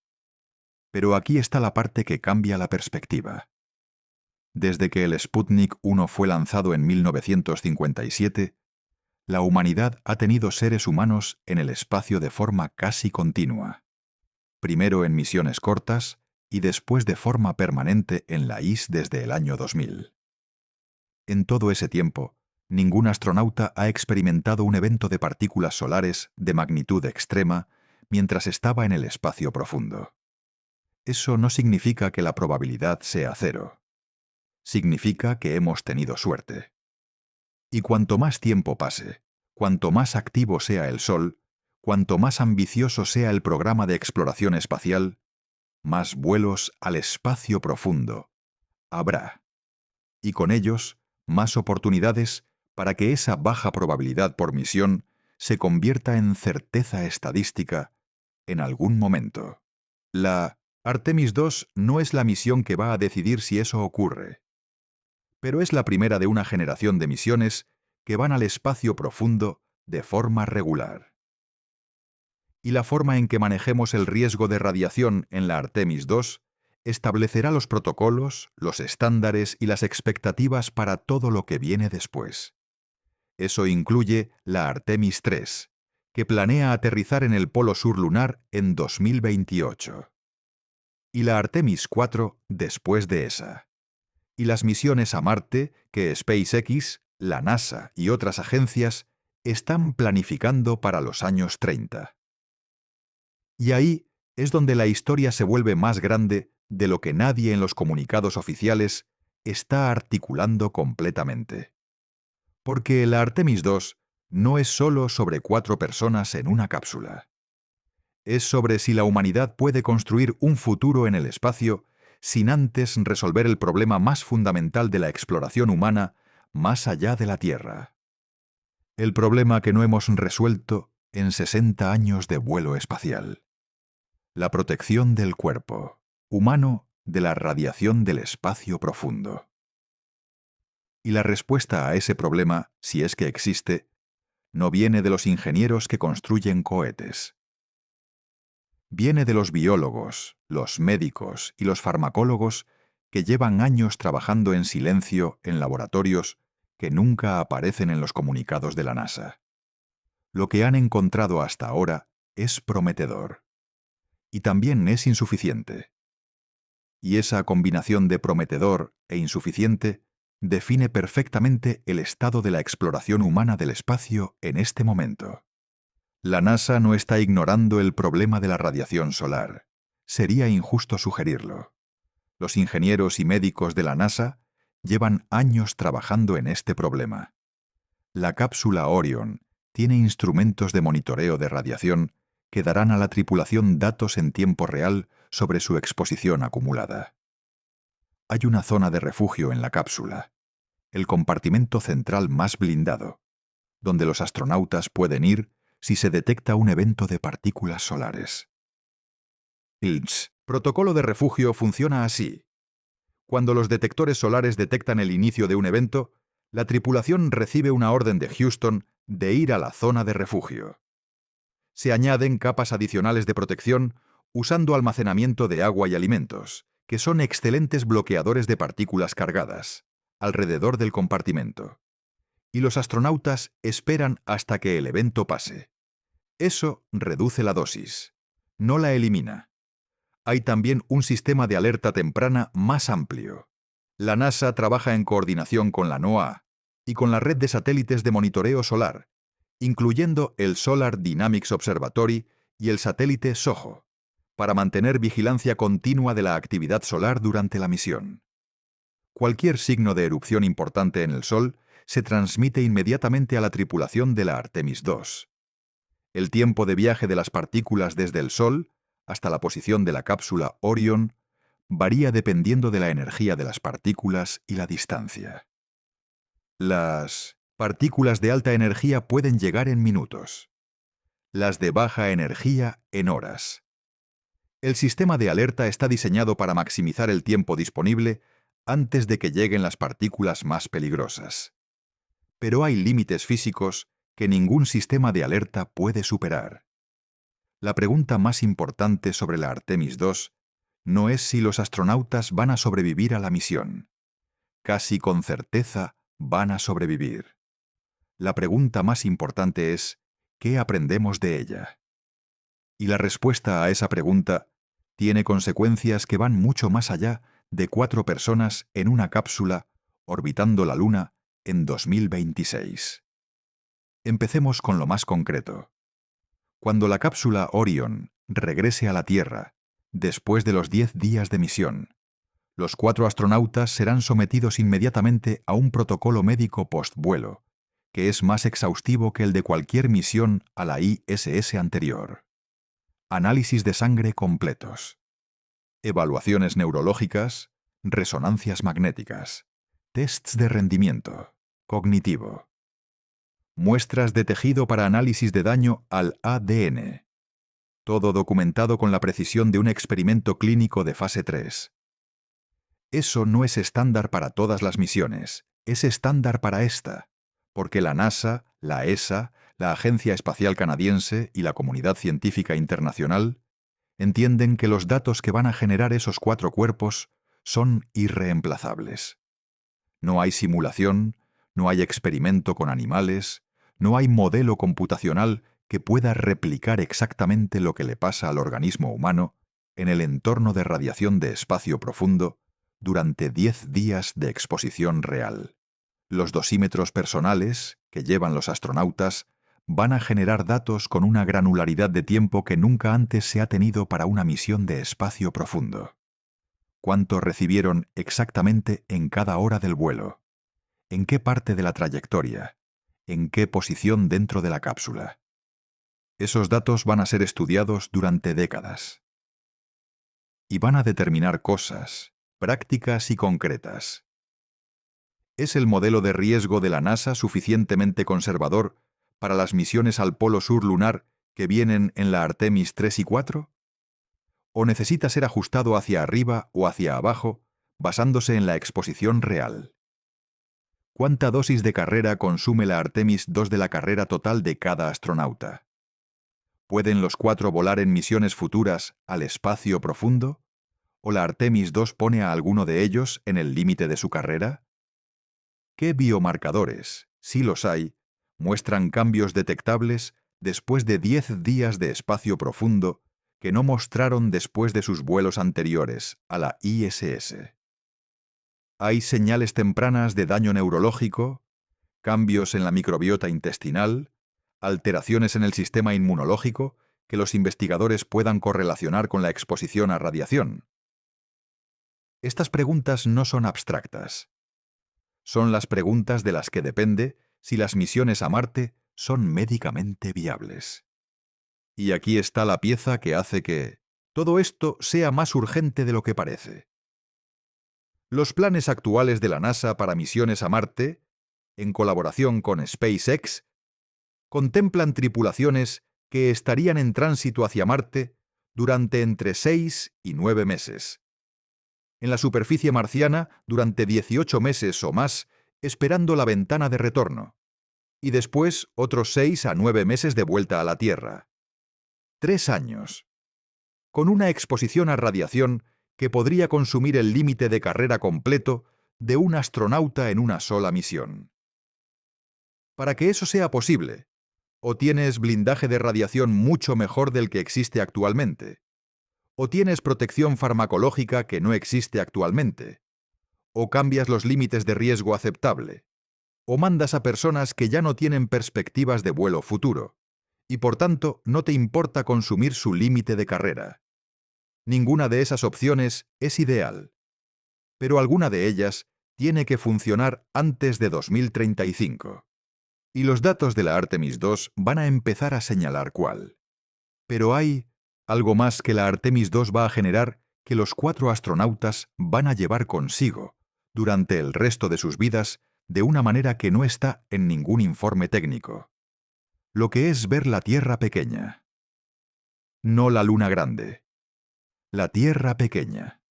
Pero aquí está la parte que cambia la perspectiva. Desde que el Sputnik 1 fue lanzado en 1957, la humanidad ha tenido seres humanos en el espacio de forma casi continua. Primero en misiones cortas y después de forma permanente en la ISS desde el año 2000. En todo ese tiempo, ningún astronauta ha experimentado un evento de partículas solares de magnitud extrema mientras estaba en el espacio profundo. Eso no significa que la probabilidad sea cero. Significa que hemos tenido suerte. Y cuanto más tiempo pase, cuanto más activo sea el Sol, cuanto más ambicioso sea el programa de exploración espacial, más vuelos al espacio profundo habrá. Y con ellos, más oportunidades para que esa baja probabilidad por misión se convierta en certeza estadística en algún momento. La Artemis II no es la misión que va a decidir si eso ocurre, pero es la primera de una generación de misiones que van al espacio profundo de forma regular. Y la forma en que manejemos el riesgo de radiación en la Artemis II establecerá los protocolos, los estándares y las expectativas para todo lo que viene después. Eso incluye la Artemis III, que planea aterrizar en el polo sur lunar en 2028. Y la Artemis IV después de esa. Y las misiones a Marte que SpaceX, la NASA y otras agencias están planificando para los años 30. Y ahí es donde la historia se vuelve más grande de lo que nadie en los comunicados oficiales está articulando completamente. Porque la Artemis II no es solo sobre 4 personas en una cápsula. Es sobre si la humanidad puede construir un futuro en el espacio sin antes resolver el problema más fundamental de la exploración humana más allá de la Tierra. El problema que no hemos resuelto en 60 años de vuelo espacial. La protección del cuerpo humano de la radiación del espacio profundo. Y la respuesta a ese problema, si es que existe, no viene de los ingenieros que construyen cohetes. Viene de los biólogos, los médicos y los farmacólogos que llevan años trabajando en silencio en laboratorios que nunca aparecen en los comunicados de la NASA. Lo que han encontrado hasta ahora es prometedor. Y también es insuficiente. Y esa combinación de prometedor e insuficiente define perfectamente el estado de la exploración humana del espacio en este momento. La NASA no está ignorando el problema de la radiación solar. Sería injusto sugerirlo. Los ingenieros y médicos de la NASA llevan años trabajando en este problema. La cápsula Orion tiene instrumentos de monitoreo de radiación que darán a la tripulación datos en tiempo real sobre su exposición acumulada. hay una zona de refugio en la cápsula, el compartimento central más blindado, donde los astronautas pueden ir si se detecta un evento de partículas solares. El protocolo de refugio funciona así. Cuando los detectores solares detectan el inicio de un evento, la tripulación recibe una orden de Houston de ir a la zona de refugio. Se añaden capas adicionales de protección usando almacenamiento de agua y alimentos, que son excelentes bloqueadores de partículas cargadas, alrededor del compartimento. Y los astronautas esperan hasta que el evento pase. Eso reduce la dosis, no la elimina. Hay también un sistema de alerta temprana más amplio. La NASA trabaja en coordinación con la NOAA y con la red de satélites de monitoreo solar, incluyendo el Solar Dynamics Observatory y el satélite SOHO, para mantener vigilancia continua de la actividad solar durante la misión. Cualquier signo de erupción importante en el Sol se transmite inmediatamente a la tripulación de la Artemis II. El tiempo de viaje de las partículas desde el Sol hasta la posición de la cápsula Orion varía dependiendo de la energía de las partículas y la distancia. Las partículas de alta energía pueden llegar en minutos, las de baja energía en horas. El sistema de alerta está diseñado para maximizar el tiempo disponible antes de que lleguen las partículas más peligrosas. Pero hay límites físicos que ningún sistema de alerta puede superar. La pregunta más importante sobre la Artemis II no es si los astronautas van a sobrevivir a la misión. Casi con certeza van a sobrevivir. La pregunta más importante es, ¿qué aprendemos de ella? Y la respuesta a esa pregunta tiene consecuencias que van mucho más allá de 4 personas en una cápsula orbitando la Luna en 2026. Empecemos con lo más concreto. Cuando la cápsula Orion regrese a la Tierra, después de los 10 días de misión, los 4 astronautas serán sometidos inmediatamente a un protocolo médico post-vuelo, que es más exhaustivo que el de cualquier misión a la ISS anterior. Análisis de sangre completos, evaluaciones neurológicas, resonancias magnéticas, tests de rendimiento cognitivo, muestras de tejido para análisis de daño al ADN. Todo documentado con la precisión de un experimento clínico de fase 3. Eso no es estándar para todas las misiones, es estándar para esta, porque la NASA, la ESA, la Agencia Espacial Canadiense y la comunidad científica internacional entienden que los datos que van a generar esos 4 cuerpos son irreemplazables. No hay simulación, no hay experimento con animales, no hay modelo computacional que pueda replicar exactamente lo que le pasa al organismo humano en el entorno de radiación de espacio profundo durante 10 días de exposición real. Los dosímetros personales que llevan los astronautas van a generar datos con una granularidad de tiempo que nunca antes se ha tenido para una misión de espacio profundo. ¿Cuánto recibieron exactamente en cada hora del vuelo? ¿En qué parte de la trayectoria? ¿En qué posición dentro de la cápsula? Esos datos van a ser estudiados durante décadas. Y van a determinar cosas, prácticas y concretas. ¿Es el modelo de riesgo de la NASA suficientemente conservador para las misiones al polo sur lunar que vienen en la Artemis 3 y 4? ¿O necesita ser ajustado hacia arriba o hacia abajo basándose en la exposición real? ¿Cuánta dosis de carrera consume la Artemis 2 de la carrera total de cada astronauta? ¿Pueden los 4 volar en misiones futuras al espacio profundo? ¿O la Artemis 2 pone a alguno de ellos en el límite de su carrera? ¿Qué biomarcadores, si los hay, muestran cambios detectables después de 10 días de espacio profundo que no mostraron después de sus vuelos anteriores a la ISS? ¿Hay señales tempranas de daño neurológico, cambios en la microbiota intestinal, alteraciones en el sistema inmunológico que los investigadores puedan correlacionar con la exposición a radiación? Estas preguntas no son abstractas. Son las preguntas de las que depende si las misiones a Marte son médicamente viables. Y aquí está la pieza que hace que todo esto sea más urgente de lo que parece. Los planes actuales de la NASA para misiones a Marte, en colaboración con SpaceX, contemplan tripulaciones que estarían en tránsito hacia Marte durante entre 6 y 9 meses. En la superficie marciana durante 18 meses o más, esperando la ventana de retorno, y después otros 6 a 9 meses de vuelta a la Tierra. 3 años. Con una exposición a radiación que podría consumir el límite de carrera completo de un astronauta en una sola misión. Para que eso sea posible, o tienes blindaje de radiación mucho mejor del que existe actualmente, o tienes protección farmacológica que no existe actualmente, o cambias los límites de riesgo aceptable, o mandas a personas que ya no tienen perspectivas de vuelo futuro, y por tanto no te importa consumir su límite de carrera. Ninguna de esas opciones es ideal, pero alguna de ellas tiene que funcionar antes de 2035. Y los datos de la Artemis II van a empezar a señalar cuál. Pero hay algo más que la Artemis II va a generar que los 4 astronautas van a llevar consigo durante el resto de sus vidas de una manera que no está en ningún informe técnico. Lo que es ver la Tierra pequeña. No la Luna grande. La Tierra pequeña.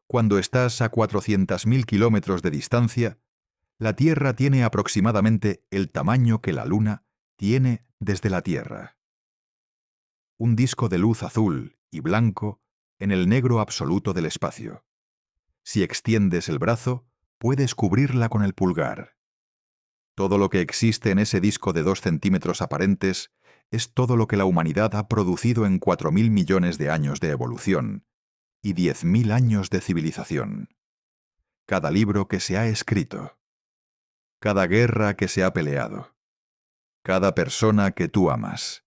Cuando estás a 400.000 kilómetros de distancia, la Tierra tiene aproximadamente el tamaño que la Luna tiene desde la Tierra. Un disco de luz azul y blanco en el negro absoluto del espacio. Si extiendes el brazo, puedes cubrirla con el pulgar. Todo lo que existe en ese disco de 2 centímetros aparentes es todo lo que la humanidad ha producido en 4.000 millones de años de evolución y 10.000 años de civilización. Cada libro que se ha escrito. Cada guerra que se ha peleado. Cada persona que tú amas.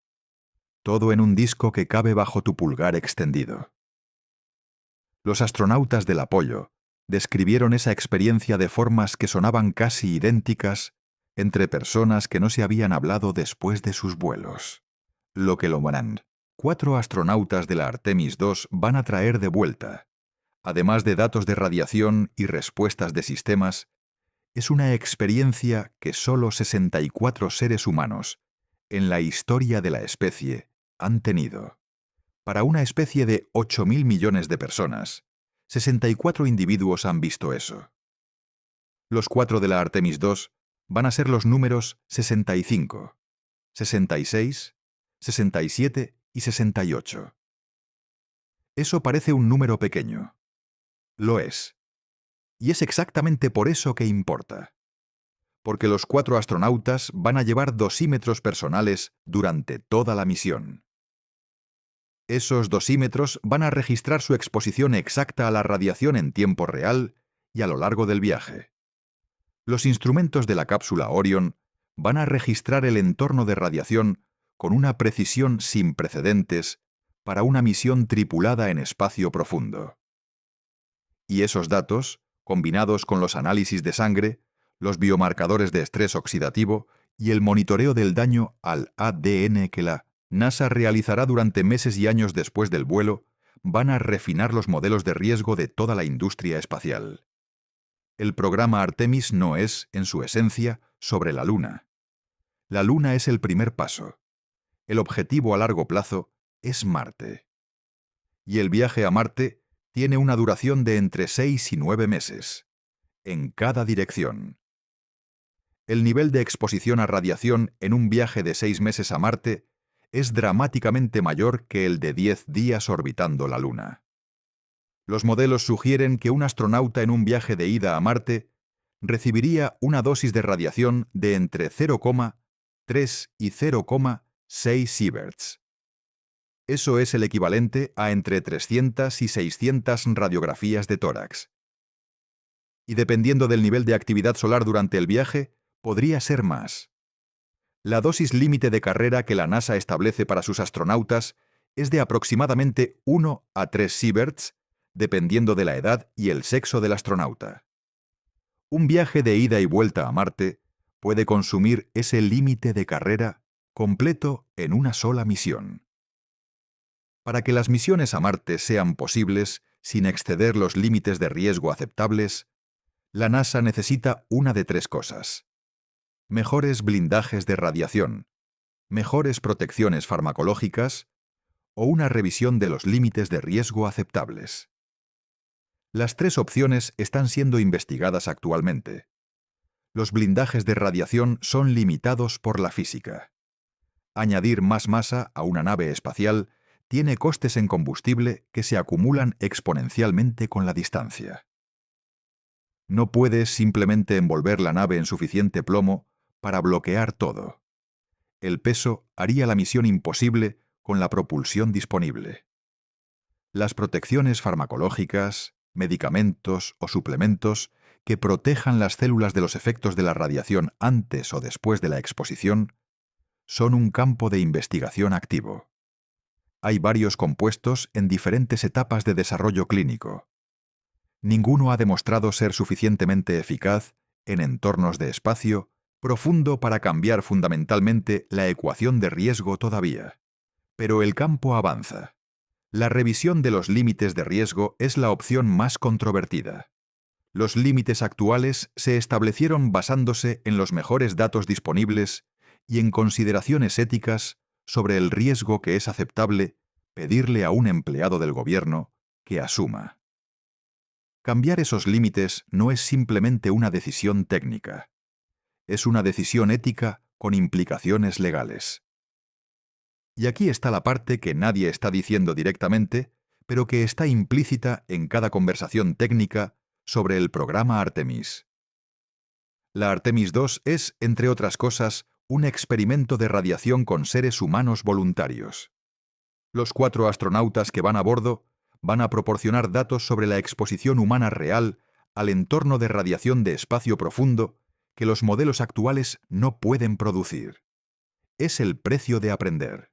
Todo en un disco que cabe bajo tu pulgar extendido. Los astronautas del Apolo describieron esa experiencia de formas que sonaban casi idénticas entre personas que no se habían hablado después de sus vuelos. Lo que lo van. 4 astronautas de la Artemis II van a traer de vuelta, además de datos de radiación y respuestas de sistemas, es una experiencia que solo 64 seres humanos en la historia de la especie han tenido. Para una especie de 8.000 millones de personas, 64 individuos han visto eso. Los 4 de la Artemis II van a ser los números 65, 66, 67 y 68. Eso parece un número pequeño. Lo es. Y es exactamente por eso que importa. Porque los 4 astronautas van a llevar dosímetros personales durante toda la misión. Esos dosímetros van a registrar su exposición exacta a la radiación en tiempo real y a lo largo del viaje. Los instrumentos de la cápsula Orion van a registrar el entorno de radiación con una precisión sin precedentes para una misión tripulada en espacio profundo. Y esos datos, combinados con los análisis de sangre, los biomarcadores de estrés oxidativo y el monitoreo del daño al ADN que la NASA realizará durante meses y años después del vuelo, van a refinar los modelos de riesgo de toda la industria espacial. El programa Artemis no es, en su esencia, sobre la Luna. La Luna es el primer paso. El objetivo a largo plazo es Marte. Y el viaje a Marte tiene una duración de entre 6 y 9 meses, en cada dirección. El nivel de exposición a radiación en un viaje de 6 meses a Marte es dramáticamente mayor que el de 10 días orbitando la Luna. Los modelos sugieren que un astronauta en un viaje de ida a Marte recibiría una dosis de radiación de entre 0,3 y 0,6 sieverts. Eso es el equivalente a entre 300 y 600 radiografías de tórax. Y dependiendo del nivel de actividad solar durante el viaje, podría ser más. La dosis límite de carrera que la NASA establece para sus astronautas es de aproximadamente 1 a 3 sieverts, dependiendo de la edad y el sexo del astronauta. Un viaje de ida y vuelta a Marte puede consumir ese límite de carrera completo en una sola misión. Para que las misiones a Marte sean posibles, sin exceder los límites de riesgo aceptables, la NASA necesita una de tres cosas: mejores blindajes de radiación, mejores protecciones farmacológicas o una revisión de los límites de riesgo aceptables. Las tres opciones están siendo investigadas actualmente. Los blindajes de radiación son limitados por la física. Añadir más masa a una nave espacial tiene costes en combustible que se acumulan exponencialmente con la distancia. No puedes simplemente envolver la nave en suficiente plomo para bloquear todo. El peso haría la misión imposible con la propulsión disponible. Las protecciones farmacológicas, medicamentos o suplementos que protejan las células de los efectos de la radiación antes o después de la exposición son un campo de investigación activo. Hay varios compuestos en diferentes etapas de desarrollo clínico. Ninguno ha demostrado ser suficientemente eficaz en entornos de espacio profundo para cambiar fundamentalmente la ecuación de riesgo todavía. Pero el campo avanza. La revisión de los límites de riesgo es la opción más controvertida. Los límites actuales se establecieron basándose en los mejores datos disponibles y en consideraciones éticas sobre el riesgo que es aceptable pedirle a un empleado del gobierno que asuma. Cambiar esos límites no es simplemente una decisión técnica. Es una decisión ética con implicaciones legales. Y aquí está la parte que nadie está diciendo directamente, pero que está implícita en cada conversación técnica sobre el programa Artemis. La Artemis II es, entre otras cosas, un experimento de radiación con seres humanos voluntarios. Los 4 astronautas que van a bordo van a proporcionar datos sobre la exposición humana real al entorno de radiación de espacio profundo que los modelos actuales no pueden producir. Es el precio de aprender.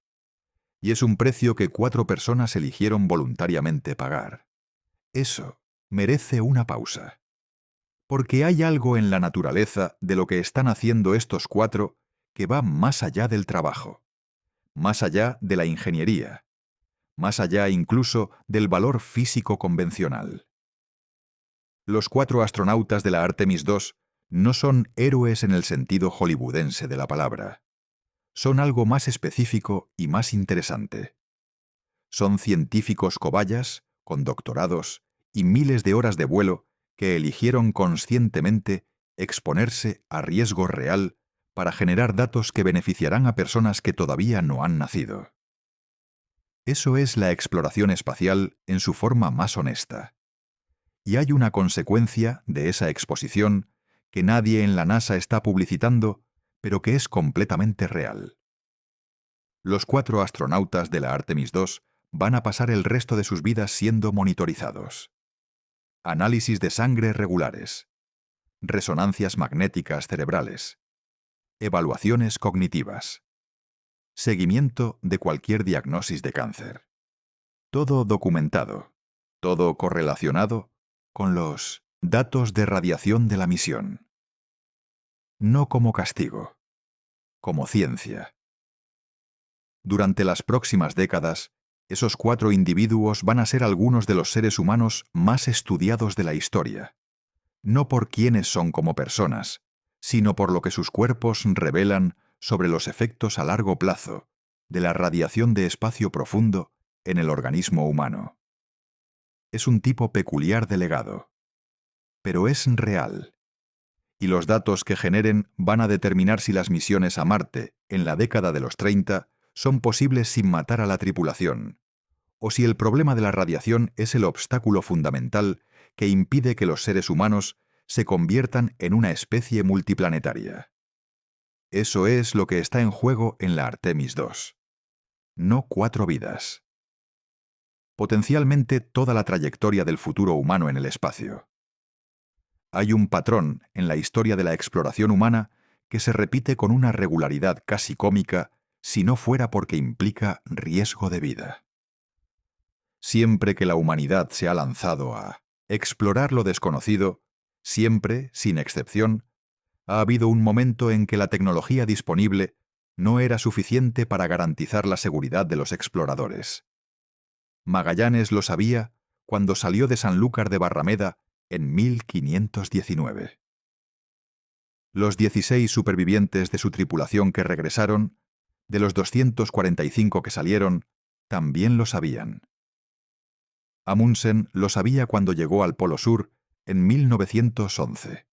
Y es un precio que 4 personas eligieron voluntariamente pagar. Eso merece una pausa. Porque hay algo en la naturaleza de lo que están haciendo estos 4 que va más allá del trabajo, más allá de la ingeniería, más allá incluso del valor físico convencional. Los 4 astronautas de la Artemis II no son héroes en el sentido hollywoodense de la palabra. Son algo más específico y más interesante. Son científicos cobayas, con doctorados y miles de horas de vuelo que eligieron conscientemente exponerse a riesgo real para generar datos que beneficiarán a personas que todavía no han nacido. Eso es la exploración espacial en su forma más honesta. Y hay una consecuencia de esa exposición que nadie en la NASA está publicitando, pero que es completamente real. Los 4 astronautas de la Artemis II van a pasar el resto de sus vidas siendo monitorizados. Análisis de sangre regulares. Resonancias magnéticas cerebrales. Evaluaciones cognitivas. Seguimiento de cualquier diagnosis de cáncer. Todo documentado. Todo correlacionado con los datos de radiación de la misión. No como castigo, como ciencia. Durante las próximas décadas, esos 4 individuos van a ser algunos de los seres humanos más estudiados de la historia, no por quiénes son como personas, sino por lo que sus cuerpos revelan sobre los efectos a largo plazo de la radiación de espacio profundo en el organismo humano. Es un tipo peculiar de legado, pero es real. Y los datos que generen van a determinar si las misiones a Marte, en la década de los 30, son posibles sin matar a la tripulación, o si el problema de la radiación es el obstáculo fundamental que impide que los seres humanos se conviertan en una especie multiplanetaria. Eso es lo que está en juego en la Artemis II. No 4 vidas. Potencialmente toda la trayectoria del futuro humano en el espacio. Hay un patrón en la historia de la exploración humana que se repite con una regularidad casi cómica si no fuera porque implica riesgo de vida. Siempre que la humanidad se ha lanzado a explorar lo desconocido, siempre, sin excepción, ha habido un momento en que la tecnología disponible no era suficiente para garantizar la seguridad de los exploradores. Magallanes lo sabía cuando salió de Sanlúcar de Barrameda en 1519. Los 16 supervivientes de su tripulación que regresaron, de los 245 que salieron, también lo sabían. Amundsen lo sabía cuando llegó al Polo Sur en 1911,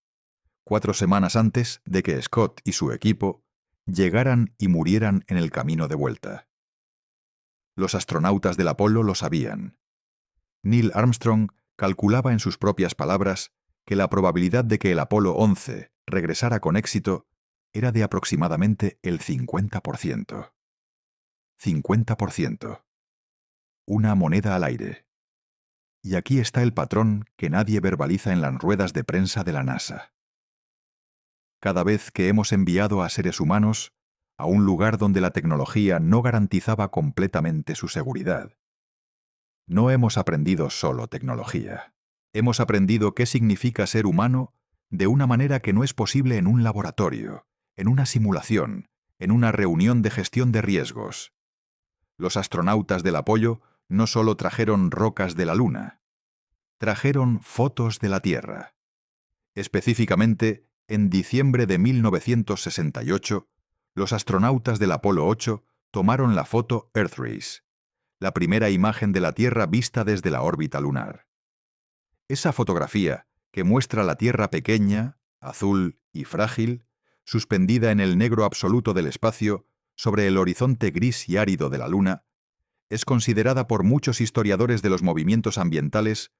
4 semanas antes de que Scott y su equipo llegaran y murieran en el camino de vuelta. Los astronautas del Apolo lo sabían. Neil Armstrong calculaba en sus propias palabras que la probabilidad de que el Apolo 11 regresara con éxito era de aproximadamente el 50%. 50%. Una moneda al aire. Y aquí está el patrón que nadie verbaliza en las ruedas de prensa de la NASA. Cada vez que hemos enviado a seres humanos a un lugar donde la tecnología no garantizaba completamente su seguridad, no hemos aprendido solo tecnología. Hemos aprendido qué significa ser humano de una manera que no es posible en un laboratorio, en una simulación, en una reunión de gestión de riesgos. Los astronautas del Apolo no solo trajeron rocas de la Luna, trajeron fotos de la Tierra. Específicamente, en diciembre de 1968, los astronautas del Apolo 8 tomaron la foto Earthrise, la primera imagen de la Tierra vista desde la órbita lunar. Esa fotografía, que muestra la Tierra pequeña, azul y frágil, suspendida en el negro absoluto del espacio, sobre el horizonte gris y árido de la Luna, es considerada por muchos historiadores de los movimientos ambientales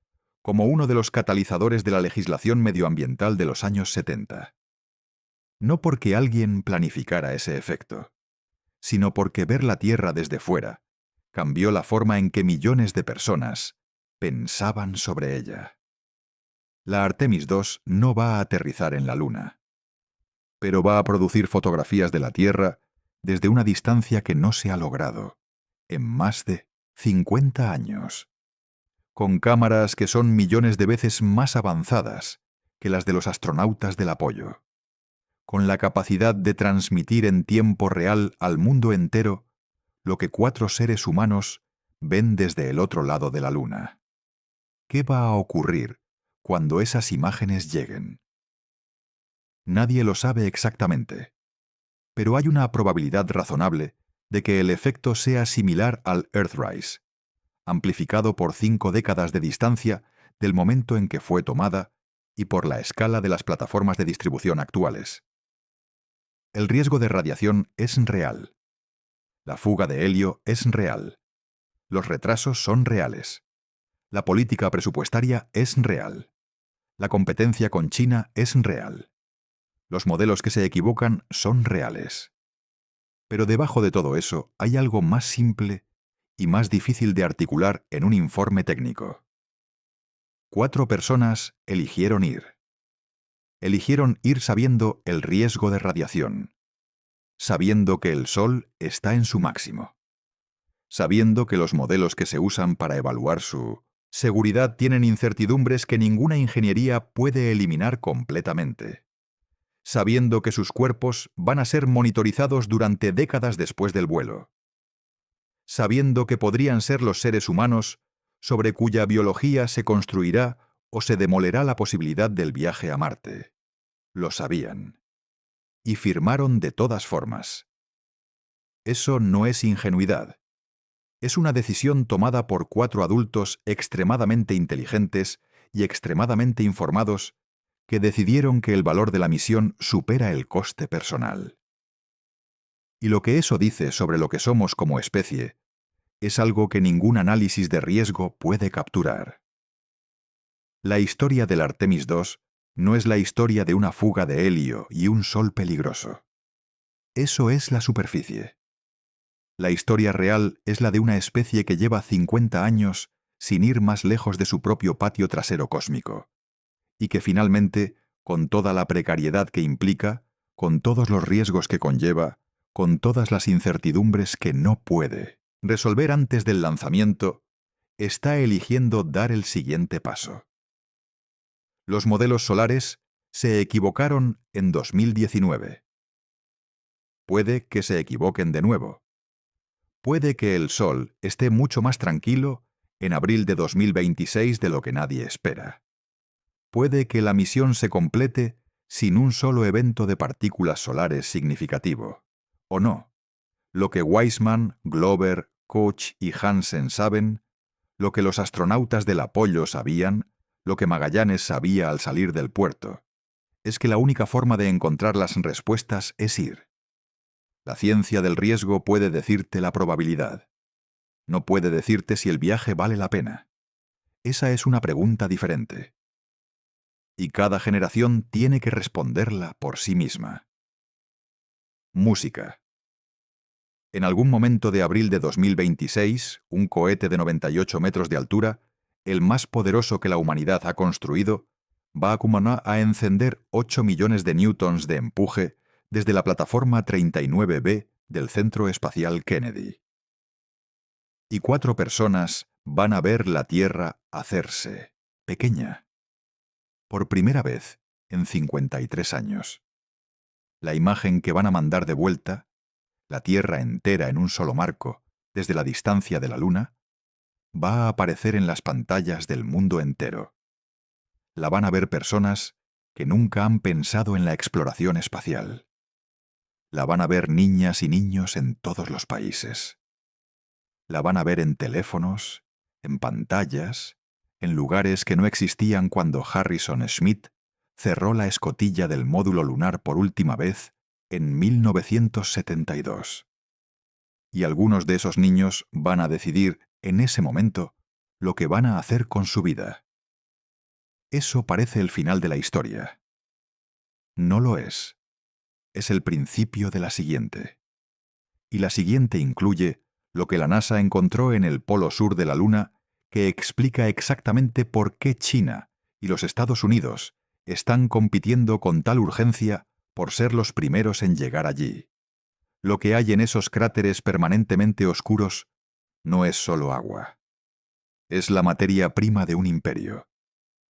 como uno de los catalizadores de la legislación medioambiental de los años 70. No porque alguien planificara ese efecto, sino porque ver la Tierra desde fuera cambió la forma en que millones de personas pensaban sobre ella. La Artemis II no va a aterrizar en la Luna, pero va a producir fotografías de la Tierra desde una distancia que no se ha logrado en más de 50 años, con cámaras que son millones de veces más avanzadas que las de los astronautas del Apolo, con la capacidad de transmitir en tiempo real al mundo entero lo que 4 seres humanos ven desde el otro lado de la Luna. ¿Qué va a ocurrir cuando esas imágenes lleguen? Nadie lo sabe exactamente, pero hay una probabilidad razonable de que el efecto sea similar al Earthrise, amplificado por 5 décadas de distancia del momento en que fue tomada y por la escala de las plataformas de distribución actuales. El riesgo de radiación es real. La fuga de helio es real. Los retrasos son reales. La política presupuestaria es real. La competencia con China es real. Los modelos que se equivocan son reales. Pero debajo de todo eso hay algo más simple y más difícil de articular en un informe técnico. 4 personas eligieron ir. Eligieron ir sabiendo el riesgo de radiación, sabiendo que el Sol está en su máximo, sabiendo que los modelos que se usan para evaluar su seguridad tienen incertidumbres que ninguna ingeniería puede eliminar completamente, sabiendo que sus cuerpos van a ser monitorizados durante décadas después del vuelo, sabiendo que podrían ser los seres humanos sobre cuya biología se construirá o se demolerá la posibilidad del viaje a Marte. Lo sabían. Y firmaron de todas formas. Eso no es ingenuidad. Es una decisión tomada por 4 adultos extremadamente inteligentes y extremadamente informados que decidieron que el valor de la misión supera el coste personal. Y lo que eso dice sobre lo que somos como especie es algo que ningún análisis de riesgo puede capturar. La historia del Artemis II no es la historia de una fuga de helio y un sol peligroso. Eso es la superficie. La historia real es la de una especie que lleva 50 años sin ir más lejos de su propio patio trasero cósmico, y que finalmente, con toda la precariedad que implica, con todos los riesgos que conlleva, con todas las incertidumbres que no puede resolver antes del lanzamiento, está eligiendo dar el siguiente paso. Los modelos solares se equivocaron en 2019. Puede que se equivoquen de nuevo. Puede que el Sol esté mucho más tranquilo en abril de 2026 de lo que nadie espera. Puede que la misión se complete sin un solo evento de partículas solares significativo. O no. Lo que Weissman, Glover, Koch y Hansen saben, lo que los astronautas del Apollo sabían, lo que Magallanes sabía al salir del puerto, es que la única forma de encontrar las respuestas es ir. La ciencia del riesgo puede decirte la probabilidad. No puede decirte si el viaje vale la pena. Esa es una pregunta diferente. Y cada generación tiene que responderla por sí misma. Música. En algún momento de abril de 2026, un cohete de 98 metros de altura, el más poderoso que la humanidad ha construido, va a encender 8 millones de newtons de empuje desde la plataforma 39B del Centro Espacial Kennedy. Y 4 personas van a ver la Tierra hacerse pequeña. Por primera vez en 53 años. La imagen que van a mandar de vuelta, la Tierra entera en un solo marco, desde la distancia de la Luna, va a aparecer en las pantallas del mundo entero. La van a ver personas que nunca han pensado en la exploración espacial. La van a ver niñas y niños en todos los países. La van a ver en teléfonos, en pantallas, en lugares que no existían cuando Harrison Schmitt cerró la escotilla del módulo lunar por última vez en 1972. Y algunos de esos niños van a decidir, en ese momento, lo que van a hacer con su vida. Eso parece el final de la historia. No lo es. Es el principio de la siguiente. Y la siguiente incluye lo que la NASA encontró en el polo sur de la Luna, que explica exactamente por qué China y los Estados Unidos están compitiendo con tal urgencia por ser los primeros en llegar allí. Lo que hay en esos cráteres permanentemente oscuros no es solo agua. Es la materia prima de un imperio.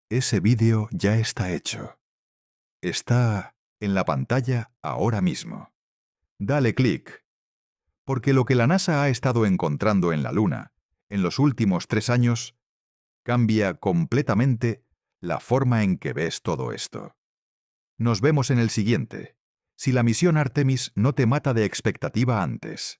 Ese vídeo ya está hecho. Está en la pantalla ahora mismo. Dale clic. Porque lo que la NASA ha estado encontrando en la Luna en los últimos 3 años cambia completamente la forma en que ves todo esto. Nos vemos en el siguiente. Si la misión Artemis no te mata de expectativa antes.